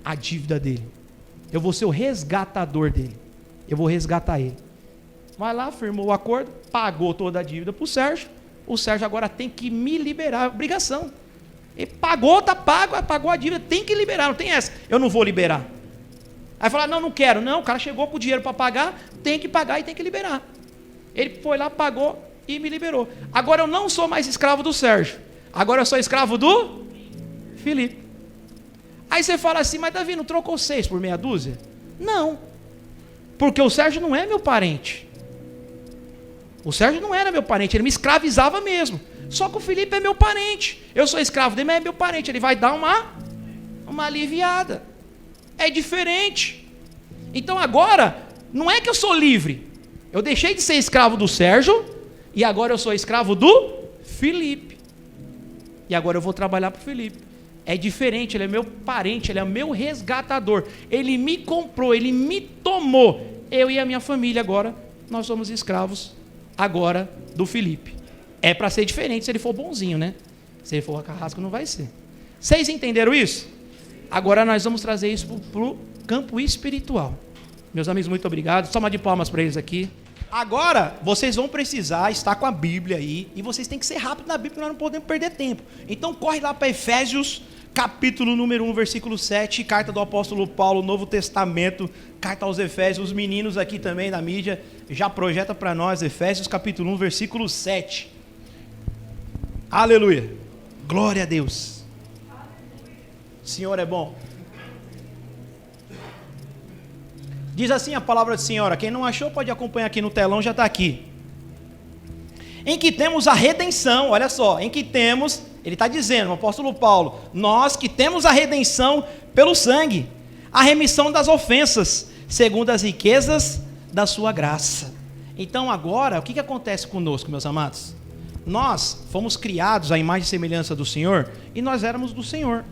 a dívida dele. Eu vou ser o resgatador dele. Eu vou resgatar ele. Vai lá, firmou o acordo, pagou toda a dívida para o Sérgio. O Sérgio agora tem que me liberar, obrigação. Ele pagou, tá pago, pagou a dívida, tem que liberar, não tem essa. Eu não vou liberar. Aí fala, não quero. Não, o cara chegou com o dinheiro para pagar, tem que pagar e tem que liberar. Ele foi lá, pagou e me liberou. Agora eu não sou mais escravo do Sérgio. Agora eu sou escravo do Felipe. Aí você fala assim, mas Davi, não trocou 6 por meia dúzia? Não. Porque o Sérgio não é meu parente. O Sérgio não era meu parente, ele me escravizava mesmo. Só que o Felipe é meu parente. Eu sou escravo dele, mas é meu parente. Ele vai dar uma aliviada. É diferente. Então agora, não é que eu sou livre. Eu deixei de ser escravo do Sérgio e agora eu sou escravo do Felipe. E agora eu vou trabalhar para o Felipe. É diferente, ele é meu parente, ele é meu resgatador. Ele me comprou, ele me tomou. Eu e a minha família agora, nós somos escravos agora do Felipe. É para ser diferente se ele for bonzinho, né? Se ele for carrasco, não vai ser. Vocês entenderam isso? Agora nós vamos trazer isso para o campo espiritual. Meus amigos, muito obrigado. Salva de palmas para eles aqui. Agora, vocês vão precisar estar com a Bíblia aí, e vocês têm que ser rápido na Bíblia, porque nós não podemos perder tempo. Então corre lá para Efésios, capítulo número 1, versículo 7, carta do apóstolo Paulo, Novo Testamento, carta aos Efésios. Os meninos aqui também da mídia já projeta para nós, Efésios capítulo 1, versículo 7. Aleluia, glória a Deus. O Senhor é bom. Diz assim a palavra do Senhor. Quem não achou pode acompanhar aqui no telão, já está aqui. Em que temos a redenção, olha só, em que temos, ele está dizendo, o apóstolo Paulo, nós que temos a redenção pelo sangue, a remissão das ofensas, segundo as riquezas da sua graça. Então agora, o que acontece conosco, meus amados? Nós fomos criados à imagem e semelhança do Senhor, e nós éramos do Senhor.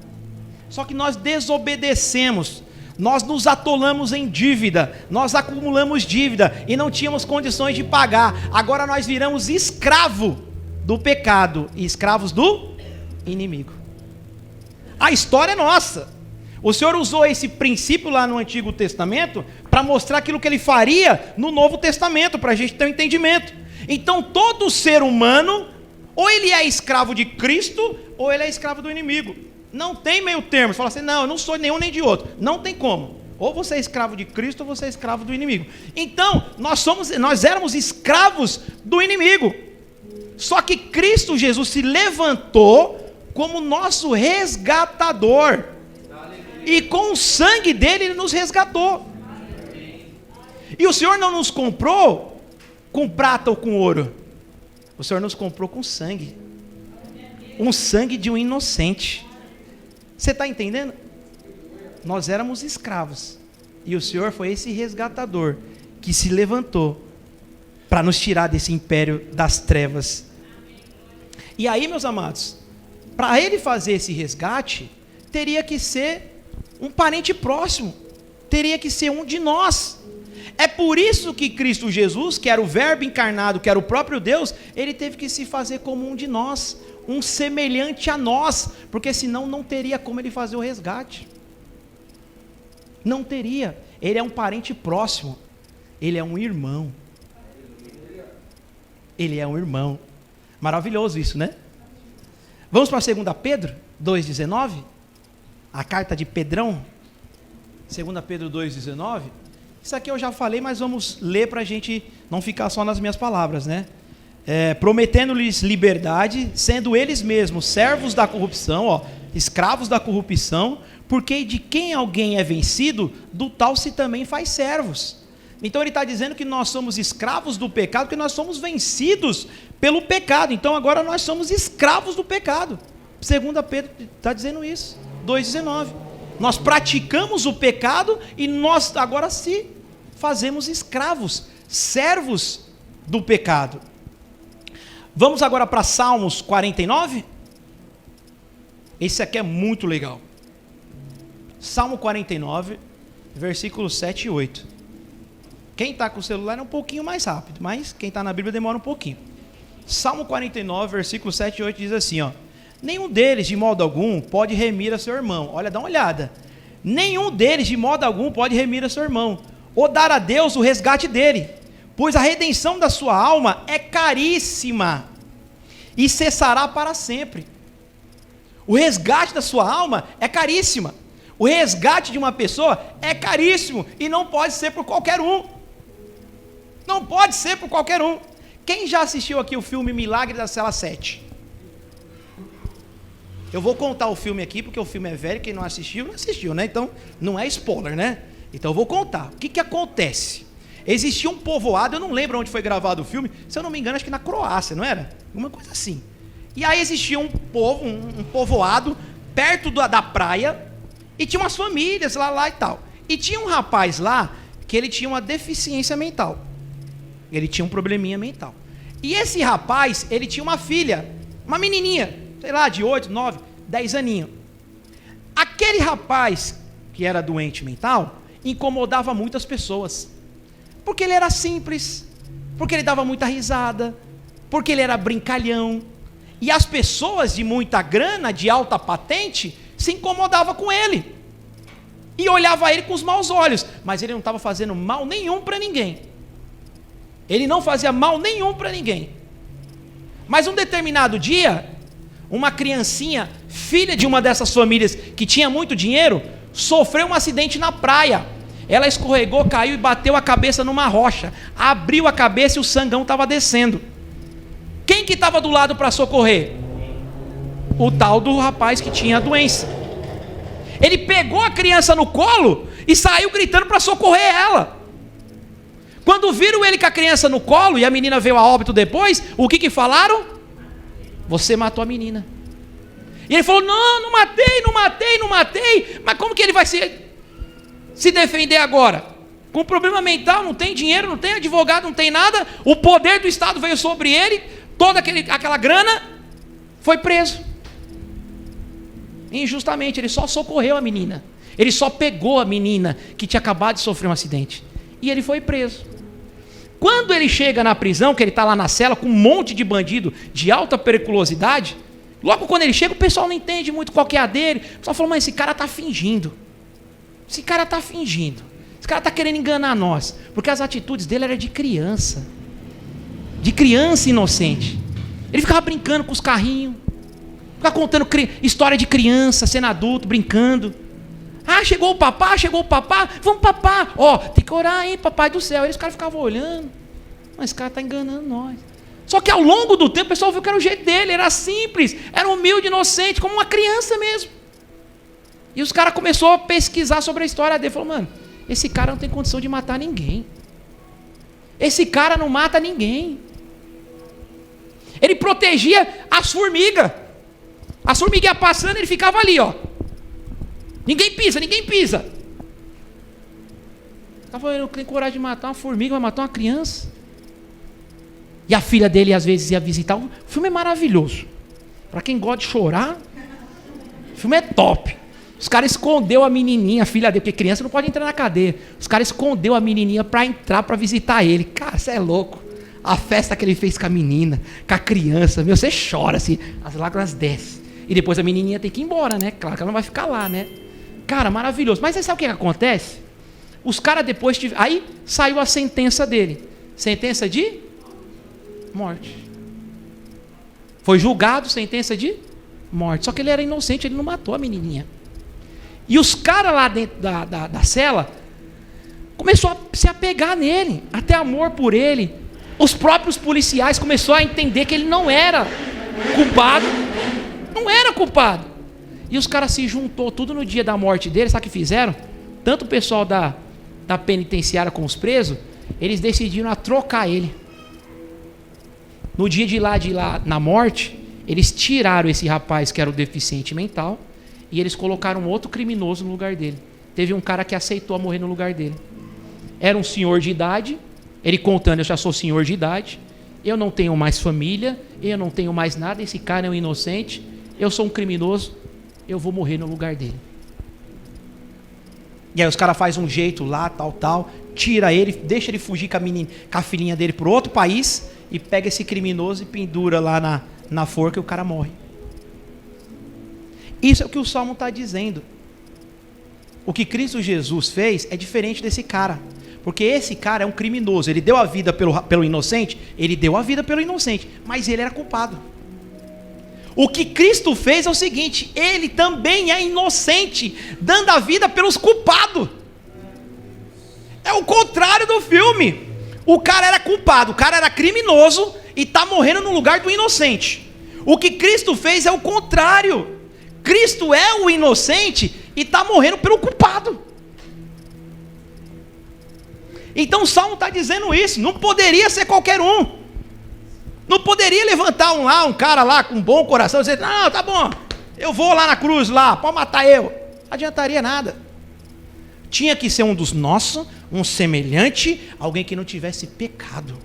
Só que nós desobedecemos, nós nos atolamos em dívida, nós acumulamos dívida e não tínhamos condições de pagar. Agora nós viramos escravo do pecado e escravos do inimigo. A história é nossa. O Senhor usou esse princípio lá no Antigo Testamento para mostrar aquilo que ele faria no Novo Testamento, para a gente ter um entendimento. Então todo ser humano, ou ele é escravo de Cristo, ou ele é escravo do inimigo. Não tem meio termo. Você fala assim, não, eu não sou nenhum nem de outro. Não tem como. Ou você é escravo de Cristo, ou você é escravo do inimigo. Então, nós éramos escravos do inimigo. Só que Cristo Jesus se levantou como nosso resgatador. E com o sangue dele, ele nos resgatou. E o Senhor não nos comprou com prata ou com ouro. O Senhor nos comprou com sangue. Um sangue de um inocente. Você está entendendo? Nós éramos escravos. E o Senhor foi esse resgatador que se levantou para nos tirar desse império das trevas. E aí, meus amados, para ele fazer esse resgate, teria que ser um parente próximo. Teria que ser um de nós. É por isso que Cristo Jesus, que era o Verbo encarnado, que era o próprio Deus, ele teve que se fazer como um de nós, um semelhante a nós, porque senão não teria como ele fazer o resgate. Não teria. Ele é um parente próximo. Ele é um irmão. Ele é um irmão. Maravilhoso isso, né? Vamos para 2 Pedro 2,19? A carta de Pedrão. 2 Pedro 2,19. Isso aqui eu já falei, mas vamos ler para a gente não ficar só nas minhas palavras, né? Prometendo-lhes liberdade, sendo eles mesmos servos da corrupção, escravos da corrupção, porque de quem alguém é vencido, do tal se também faz servos. Então ele está dizendo que nós somos escravos do pecado, porque nós somos vencidos pelo pecado. Então agora nós somos escravos do pecado. 2 Pedro está dizendo isso, 2,19. Nós praticamos o pecado e nós agora se fazemos escravos, servos do pecado. Vamos agora para Salmos 49? Esse aqui é muito legal. Salmo 49, versículos 7 e 8. Quem está com o celular é um pouquinho mais rápido, mas quem está na Bíblia demora um pouquinho. Salmo 49, versículos 7 e 8 diz assim, ó: nenhum deles, de modo algum, pode remir a seu irmão. Olha, dá uma olhada. Nenhum deles, de modo algum, pode remir a seu irmão, ou dar a Deus o resgate dele, pois a redenção da sua alma é caríssima e cessará para sempre. O resgate da sua alma é caríssima. O resgate de uma pessoa é caríssimo e não pode ser por qualquer um. Não pode ser por qualquer um. Quem já assistiu aqui o filme Milagre da Cela 7? Eu vou contar o filme aqui, porque o filme é velho, quem não assistiu, né? Então, não é spoiler, né? Então eu vou contar. O que acontece? Existia um povoado, eu não lembro onde foi gravado o filme, se eu não me engano, acho que na Croácia, não era? Uma coisa assim. E aí existia um povoado, perto da praia, e tinha umas famílias lá e tal. E tinha um rapaz lá, que ele tinha uma deficiência mental. Ele tinha um probleminha mental. E esse rapaz, ele tinha uma filha, uma menininha, sei lá, de 8, 9, 10 aninhos. Aquele rapaz, que era doente mental, incomodava muitas pessoas. Porque ele era simples, porque ele dava muita risada, porque ele era brincalhão. E as pessoas de muita grana, de alta patente, se incomodavam com ele. E olhava ele com os maus olhos. Mas ele não estava fazendo mal nenhum para ninguém. Ele não fazia mal nenhum para ninguém. Mas um determinado dia, uma criancinha, filha de uma dessas famílias que tinha muito dinheiro, sofreu um acidente na praia. Ela escorregou, caiu e bateu a cabeça numa rocha. Abriu a cabeça e o sangão estava descendo. Quem que estava do lado para socorrer? O tal do rapaz que tinha a doença. Ele pegou a criança no colo e saiu gritando para socorrer ela. Quando viram ele com a criança no colo e a menina veio a óbito depois, o que falaram? Você matou a menina. E ele falou, não matei. Mas como que ele vai se defender agora? Com problema mental, não tem dinheiro, não tem advogado, não tem nada. O poder do Estado veio sobre ele, toda aquela grana, foi preso. Injustamente, ele só socorreu a menina. Ele só pegou a menina que tinha acabado de sofrer um acidente. E ele foi preso. Quando ele chega na prisão, que ele está lá na cela com um monte de bandido de alta periculosidade, logo quando ele chega, o pessoal não entende muito qual que é a dele. O pessoal fala, mas esse cara está fingindo. Esse cara está fingindo. Esse cara está querendo enganar nós. Porque as atitudes dele eram de criança. De criança inocente. Ele ficava brincando com os carrinhos. Ficava contando história de criança, sendo adulto, brincando. Ah, chegou o papá, vamos papá. Ó, tem que orar, hein, papai do céu. Aí os caras ficavam olhando. Mas esse cara está enganando nós. Só que ao longo do tempo o pessoal viu que era o jeito dele, era simples, era humilde, inocente, como uma criança mesmo. E os caras começaram a pesquisar sobre a história dele. Falou, mano, esse cara não tem condição de matar ninguém. Esse cara não mata ninguém. Ele protegia as formigas. As formiguinhas passando, ele ficava ali, ó. Ninguém pisa. Ela falou, eu não tenho coragem de matar uma formiga, vai matar uma criança. E a filha dele às vezes ia visitar. O filme é maravilhoso. Para quem gosta de chorar, o filme é top. Os caras escondeu a menininha, a filha dele, porque criança não pode entrar na cadeia. Os caras escondeu a menininha para entrar, para visitar ele. Cara, você é louco. A festa que ele fez com a menina, com a criança, meu, você chora assim, as lágrimas descem. E depois a menininha tem que ir embora, né? Claro que ela não vai ficar lá, né? Cara, maravilhoso. Mas você sabe o que acontece? Os caras depois... Aí saiu a sentença dele. Sentença de morte. Foi julgado, sentença de morte. Só que ele era inocente, ele não matou a menininha. E os caras lá dentro da cela começou a se apegar nele, a ter amor por ele. Os próprios policiais começaram a entender que ele não era culpado. Não era culpado. E os caras se juntou tudo no dia da morte dele. Sabe o que fizeram? Tanto o pessoal da penitenciária com os presos, eles decidiram a trocar ele. No dia de lá na morte, eles tiraram esse rapaz que era o deficiente mental E eles colocaram outro criminoso no lugar dele. Teve um cara que aceitou a morrer no lugar dele. Era um senhor de idade, ele contando, eu já sou senhor de idade, eu não tenho mais família, eu não tenho mais nada, esse cara é um inocente, eu sou um criminoso, eu vou morrer no lugar dele. E aí os caras fazem um jeito lá, tal, tira ele, deixa ele fugir com a filhinha dele para outro país e pega esse criminoso e pendura lá na forca e o cara morre. Isso é o que o Salmo está dizendo. O que Cristo Jesus fez é diferente desse cara. Porque esse cara é um criminoso. Ele deu a vida pelo inocente. Ele deu a vida pelo inocente. Mas ele era culpado. O que Cristo fez é o seguinte. Ele também é inocente. Dando a vida pelos culpados. É o contrário do filme. O cara era culpado. O cara era criminoso. E está morrendo no lugar do inocente. O que Cristo fez é o contrário. Cristo é o inocente e está morrendo pelo culpado. Então o Salmo está dizendo isso. Não poderia ser qualquer um. Não poderia levantar um cara lá com um bom coração e dizer, não, tá bom, eu vou lá na cruz lá, pode matar eu. Não adiantaria nada. Tinha que ser um dos nossos, um semelhante, alguém que não tivesse pecado.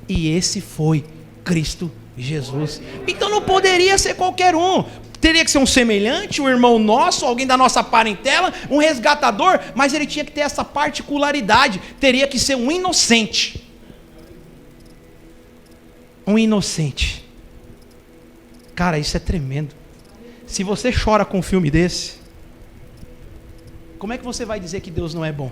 E esse foi Cristo Jesus. Então não poderia ser qualquer um. Teria que ser um semelhante, um irmão nosso, alguém da nossa parentela, um resgatador, mas ele tinha que ter essa particularidade, teria que ser um inocente. Um inocente. Cara, isso é tremendo. Se você chora com um filme desse, como é que você vai dizer que Deus não é bom?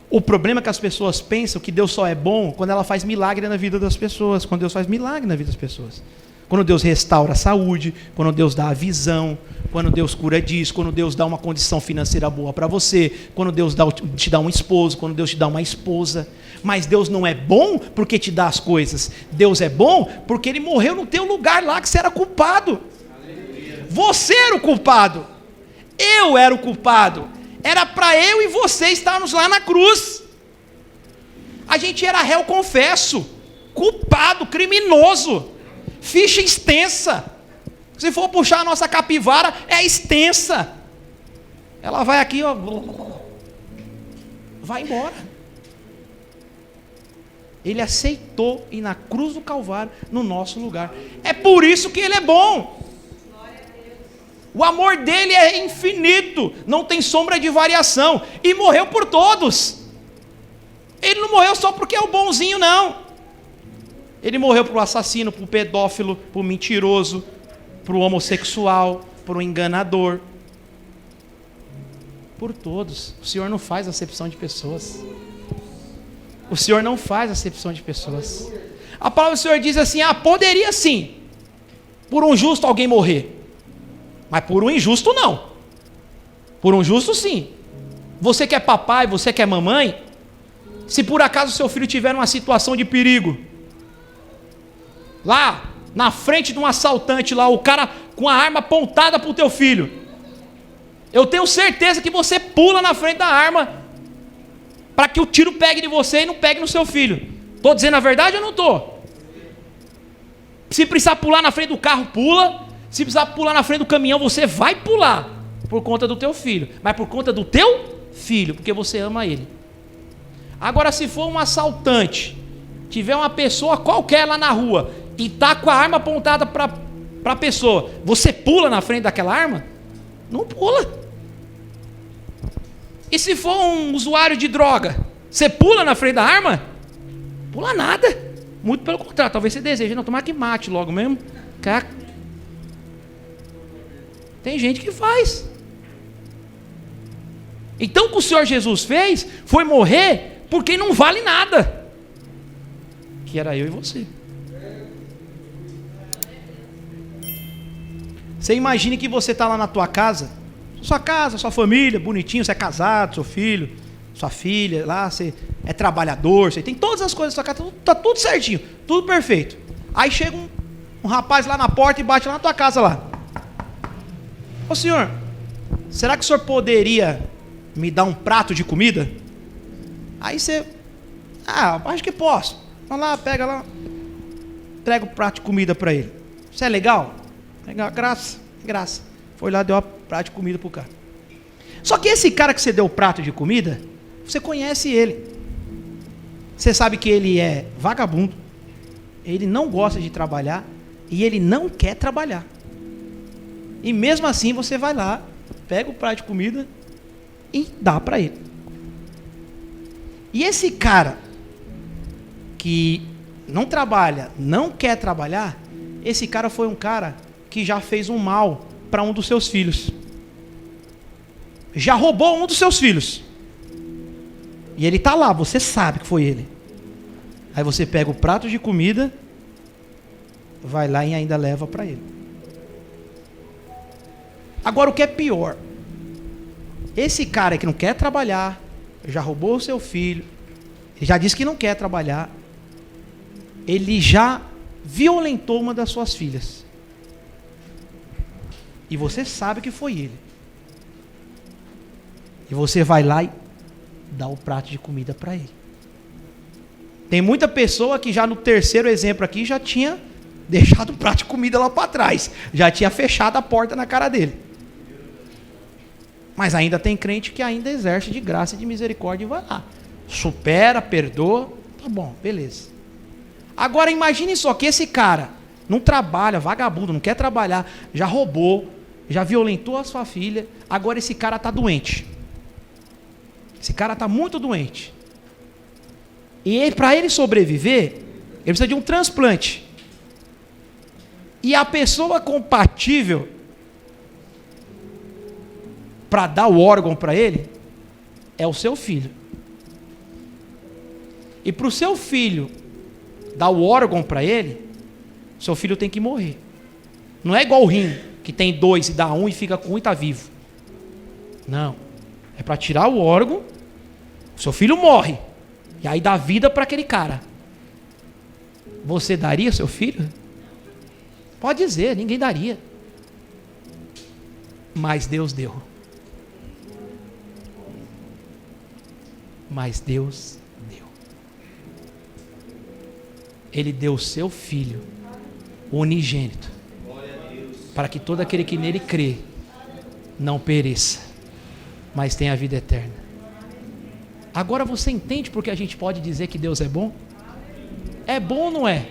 O problema é que as pessoas pensam que Deus só é bom quando ela faz milagre na vida das pessoas, quando Deus faz milagre na vida das pessoas. Quando Deus restaura a saúde, quando Deus dá a visão, quando Deus cura disso, quando Deus dá uma condição financeira boa para você, quando Deus te dá um esposo, quando Deus te dá uma esposa. Mas Deus não é bom porque te dá as coisas. Deus é bom porque Ele morreu no teu lugar lá que você era culpado. Você era o culpado. Eu era o culpado. Era para eu e você estarmos lá na cruz. A gente era réu confesso, culpado, criminoso, ficha extensa. Se for puxar a nossa capivara, é extensa. Ela vai aqui, ó, vai embora. Ele aceitou ir na cruz do Calvário, no nosso lugar. É por isso que Ele é bom. O amor dele é infinito, não tem sombra de variação, e morreu por todos. Ele não morreu só porque é o bonzinho, não. Ele morreu para o assassino, para o pedófilo, para o mentiroso, para o homossexual, para o enganador. Por todos. O Senhor não faz acepção de pessoas. O Senhor não faz acepção de pessoas. A palavra do Senhor diz assim, poderia sim, por um justo alguém morrer. Mas por um injusto não. Por um justo sim. Você que é papai, você que é mamãe, se por acaso seu filho tiver numa situação de perigo, lá na frente de um assaltante lá, o cara com a arma apontada para o teu filho, eu tenho certeza que você pula na frente da arma para que o tiro pegue de você e não pegue no seu filho. Estou dizendo a verdade ou não estou? Se precisar pular na frente do carro, pula. Se precisar pular na frente do caminhão, você vai pular por conta do teu filho, mas por conta do teu filho, porque você ama ele. Agora, se for um assaltante, tiver uma pessoa qualquer lá na rua e tá com a arma apontada para a pessoa, você pula na frente daquela arma? Não pula. E se for um usuário de droga, você pula na frente da arma? Pula nada. Muito pelo contrário, talvez você deseje, não, tomar que mate logo mesmo. Tem gente que faz. Então o que o Senhor Jesus fez foi morrer por quem não vale nada, que era eu e você. Você imagine que você está lá na tua casa, sua família, bonitinho, você é casado, seu filho, sua filha, lá você é trabalhador, você tem todas as coisas da sua casa, está tudo certinho, tudo perfeito. Aí chega um rapaz lá na porta e bate lá na tua casa lá. Ô senhor, será que o senhor poderia me dar um prato de comida? Aí você, acho que posso. Vai lá, pega lá, entrega o prato de comida para ele. Isso é legal? Legal, graça. Foi lá, deu uma prato de comida pro cara. Só que esse cara que você deu o prato de comida, você conhece ele. Você sabe que ele é vagabundo, ele não gosta de trabalhar e ele não quer trabalhar. E mesmo assim você vai lá, pega o prato de comida e dá para ele. E esse cara que não trabalha, não quer trabalhar, esse cara foi um cara que já fez um mal para um dos seus filhos. Já roubou um dos seus filhos. E ele está lá, você sabe que foi ele. Aí você pega o prato de comida, vai lá e ainda leva para ele. Agora o que é pior, esse cara que não quer trabalhar, já roubou o seu filho, ele já disse que não quer trabalhar, ele já violentou uma das suas filhas. E você sabe que foi ele. E você vai lá e dá o prato de comida para ele. Tem muita pessoa que já no terceiro exemplo aqui já tinha deixado o prato de comida lá para trás. Já tinha fechado a porta na cara dele. Mas ainda tem crente que ainda exerce de graça e de misericórdia e vai lá. Supera, perdoa, tá bom, beleza. Agora imagine só que esse cara não trabalha, vagabundo, não quer trabalhar, já roubou, já violentou a sua filha, agora esse cara está doente. Esse cara está muito doente. E para ele sobreviver, ele precisa de um transplante. E a pessoa compatível para dar o órgão para ele é o seu filho. E para o seu filho dar o órgão para ele, seu filho tem que morrer. Não é igual o rim, que tem 2 e dá 1 e fica com 1 e está vivo. Não. É para tirar o órgão, seu filho morre. E aí dá vida para aquele cara. Você daria seu filho? Pode dizer, ninguém daria. Mas Deus deu. Mas Deus deu. Ele deu o seu filho, o unigênito, para que todo aquele que nele crê não pereça, mas tenha a vida eterna. Agora você entende porque a gente pode dizer que Deus é bom? É bom ou não é?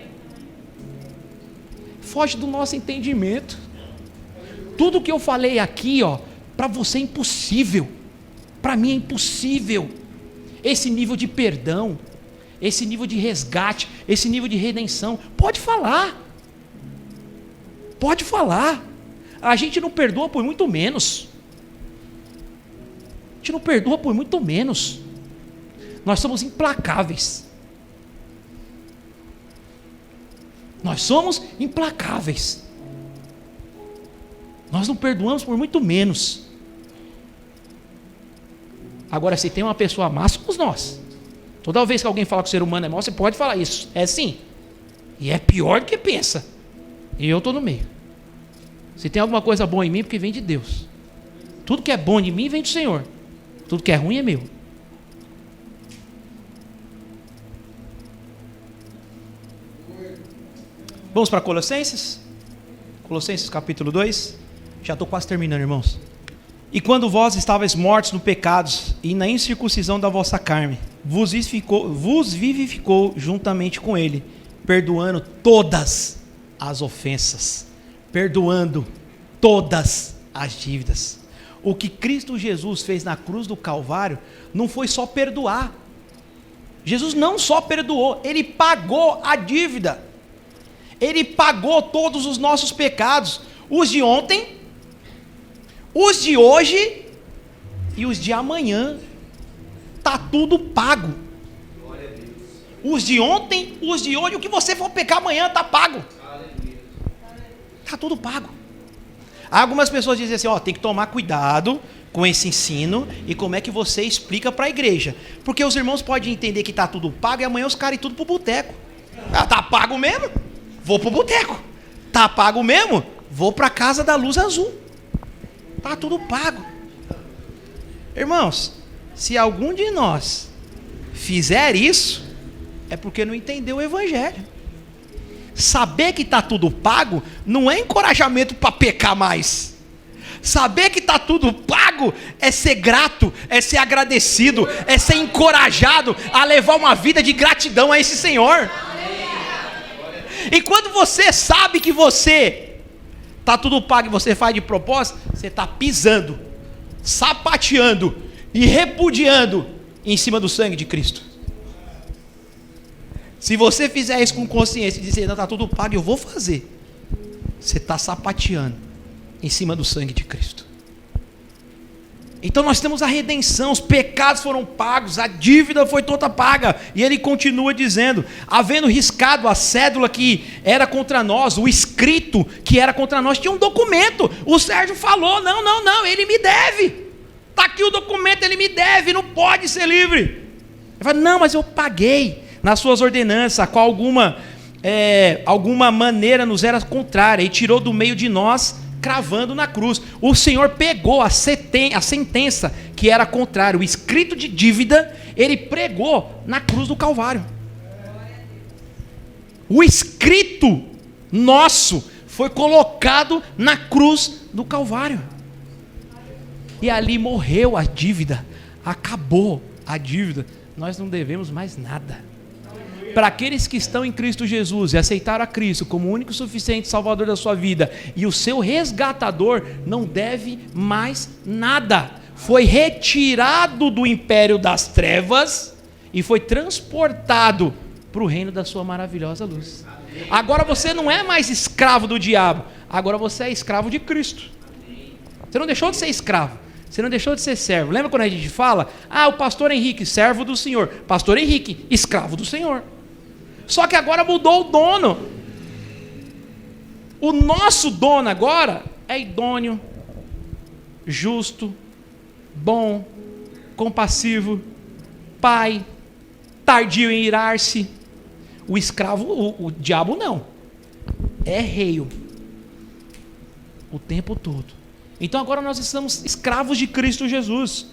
Foge do nosso entendimento. Tudo que eu falei aqui, ó, para você é impossível. Para mim é impossível. Esse nível de perdão, esse nível de resgate, esse nível de redenção, pode falar. Pode falar. A gente não perdoa por muito menos. A gente não perdoa por muito menos. Nós somos implacáveis. Nós somos implacáveis. Nós não perdoamos por muito menos. Agora, se tem uma pessoa má, somos nós. Toda vez que alguém fala que o ser humano é mau, você pode falar isso. É sim. E é pior do que pensa. E eu estou no meio. Se tem alguma coisa boa em mim, porque vem de Deus. Tudo que é bom de mim vem do Senhor. Tudo que é ruim é meu. Vamos para Colossenses? Colossenses capítulo 2. Já estou quase terminando, irmãos. E quando vós estavais mortos no pecados e na incircuncisão da vossa carne, vos vivificou juntamente com ele, perdoando todas as ofensas, perdoando todas as dívidas. O que Cristo Jesus fez na cruz do Calvário não foi só perdoar. Jesus não só perdoou, ele pagou a dívida. Ele pagou todos os nossos pecados, os de ontem, os de hoje e os de amanhã. Está tudo pago. Os de ontem, os de hoje, o que você for pecar amanhã está pago. Está tudo pago. Algumas pessoas dizem assim, ó, tem que tomar cuidado com esse ensino e como é que você explica para a igreja. Porque os irmãos podem entender que está tudo pago e amanhã os caras ir tudo para o boteco. Está pago mesmo? Vou para o boteco. Está pago mesmo? Vou para a casa da luz azul. Está tudo pago. Irmãos, se algum de nós fizer isso, é porque não entendeu o evangelho. Saber que está tudo pago não é encorajamento para pecar mais. Saber que está tudo pago é ser grato, é ser agradecido, é ser encorajado a levar uma vida de gratidão a esse Senhor. E quando você sabe que você está tudo pago e você faz de propósito, você está pisando, sapateando e repudiando em cima do sangue de Cristo. Se você fizer isso com consciência e dizer, não, está tudo pago, eu vou fazer, você está sapateando em cima do sangue de Cristo. Então nós temos a redenção, os pecados foram pagos, a dívida foi toda paga. E ele continua dizendo, havendo riscado a cédula que era contra nós, o escrito que era contra nós, tinha um documento. O Sérgio falou, não, ele me deve. Está aqui o documento, ele me deve, não pode ser livre. Ele fala, não, mas eu paguei nas suas ordenanças, a qual alguma maneira nos era contrária, e tirou do meio de nós, cravando na cruz. O Senhor pegou a sentença que era contrária, o escrito de dívida, ele pregou na cruz do Calvário. O escrito nosso foi colocado na cruz do Calvário. E ali morreu a dívida, acabou a dívida, nós não devemos mais nada. Para aqueles que estão em Cristo Jesus e aceitaram a Cristo como o único e suficiente Salvador da sua vida e o seu resgatador, não deve mais nada. Foi retirado do império das trevas e foi transportado para o reino da sua maravilhosa luz. Agora você não é mais escravo do diabo, agora você é escravo de Cristo. Você não deixou de ser escravo, você não deixou de ser servo. Lembra quando a gente fala, o pastor Henrique, servo do Senhor, pastor Henrique, escravo do Senhor. Só que agora mudou o dono. O nosso dono agora é idôneo, justo, bom, compassivo, pai, tardio em irar-se. O escravo, o diabo não. É rei o tempo todo. Então agora nós estamos escravos de Cristo Jesus.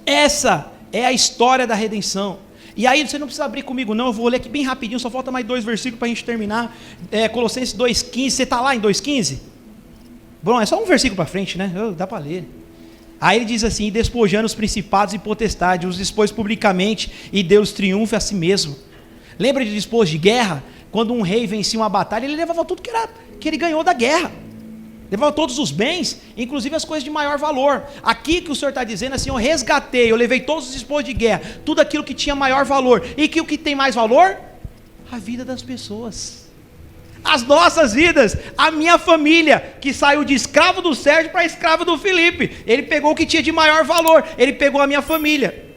Essa é a história da redenção. E aí você não precisa abrir comigo não, eu vou ler aqui bem rapidinho, só falta mais 2 versículos para a gente terminar. Colossenses 2,15, você está lá em 2,15? Bom, é só um versículo para frente, né? Dá para ler. Aí ele diz assim, despojando os principados e potestades, os expôs publicamente e deu os triunfos a si mesmo. Lembra de dispor de guerra? Quando um rei vencia uma batalha, ele levava tudo que ele ganhou da guerra. Levava todos os bens, inclusive as coisas de maior valor. Aqui que o Senhor está dizendo assim, eu resgatei, eu levei todos os despojos de guerra, tudo aquilo que tinha maior valor. E que o que tem mais valor? A vida das pessoas. As nossas vidas, a minha família, que saiu de escravo do Sérgio para escravo do Felipe. Ele pegou o que tinha de maior valor, ele pegou a minha família.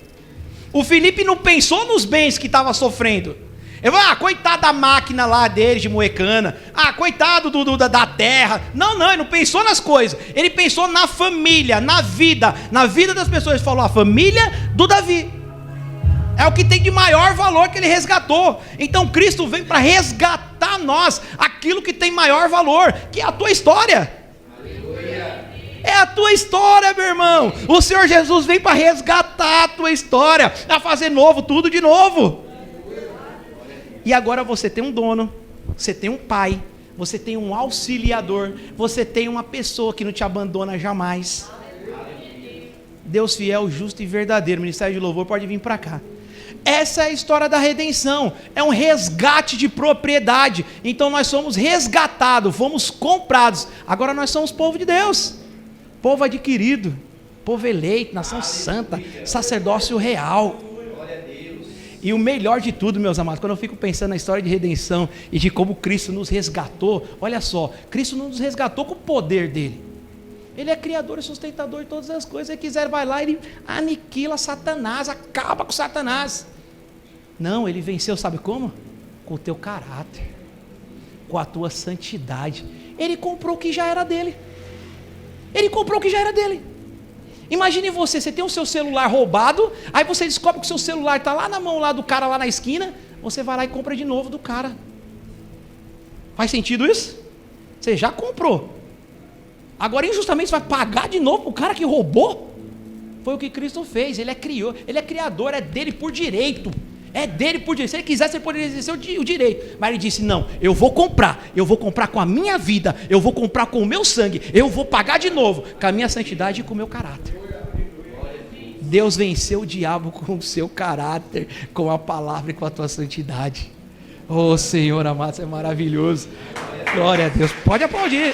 O Felipe não pensou nos bens que estava sofrendo. Ele falou, coitado da máquina lá dele de moer cana, coitado da terra. Não, ele não pensou nas coisas, ele pensou na família, na vida das pessoas. Ele falou, a família do Davi é o que tem de maior valor que ele resgatou. Então Cristo vem para resgatar nós aquilo que tem maior valor, que é a tua história. Aleluia. É a tua história, meu irmão. O Senhor Jesus vem para resgatar a tua história, a fazer novo, tudo de novo. E agora você tem um dono, você tem um pai, você tem um auxiliador, você tem uma pessoa que não te abandona jamais. Deus fiel, justo e verdadeiro. Ministério de Louvor pode vir para cá. Essa é a história da redenção, é um resgate de propriedade. Então nós somos resgatados, fomos comprados. Agora nós somos povo de Deus, povo adquirido, povo eleito, nação santa, sacerdócio real. E o melhor de tudo, meus amados, quando eu fico pensando na história de redenção e de como Cristo nos resgatou, olha só, Cristo não nos resgatou com o poder dele. Ele é criador e sustentador de todas as coisas. Se ele quiser, vai lá, ele aniquila Satanás, acaba com Satanás. Não, ele venceu, sabe como? Com o teu caráter, com a tua santidade. Ele comprou o que já era dele. Imagine você tem o seu celular roubado, aí você descobre que o seu celular está lá na mão lá do cara lá na esquina, você vai lá e compra de novo do cara. Faz sentido isso? Você já comprou. Agora injustamente você vai pagar de novo o cara que roubou? Foi o que Cristo fez, ele é criador, é dele por direito. É dele por direito. Se ele quisesse, ele poderia exercer o direito. Mas ele disse: não, eu vou comprar com a minha vida, eu vou comprar com o meu sangue, eu vou pagar de novo com a minha santidade e com o meu caráter. Deus venceu o diabo com o seu caráter, com a palavra e com a tua santidade. Oh Senhor amado, isso é maravilhoso. Glória a Deus. Pode aplaudir.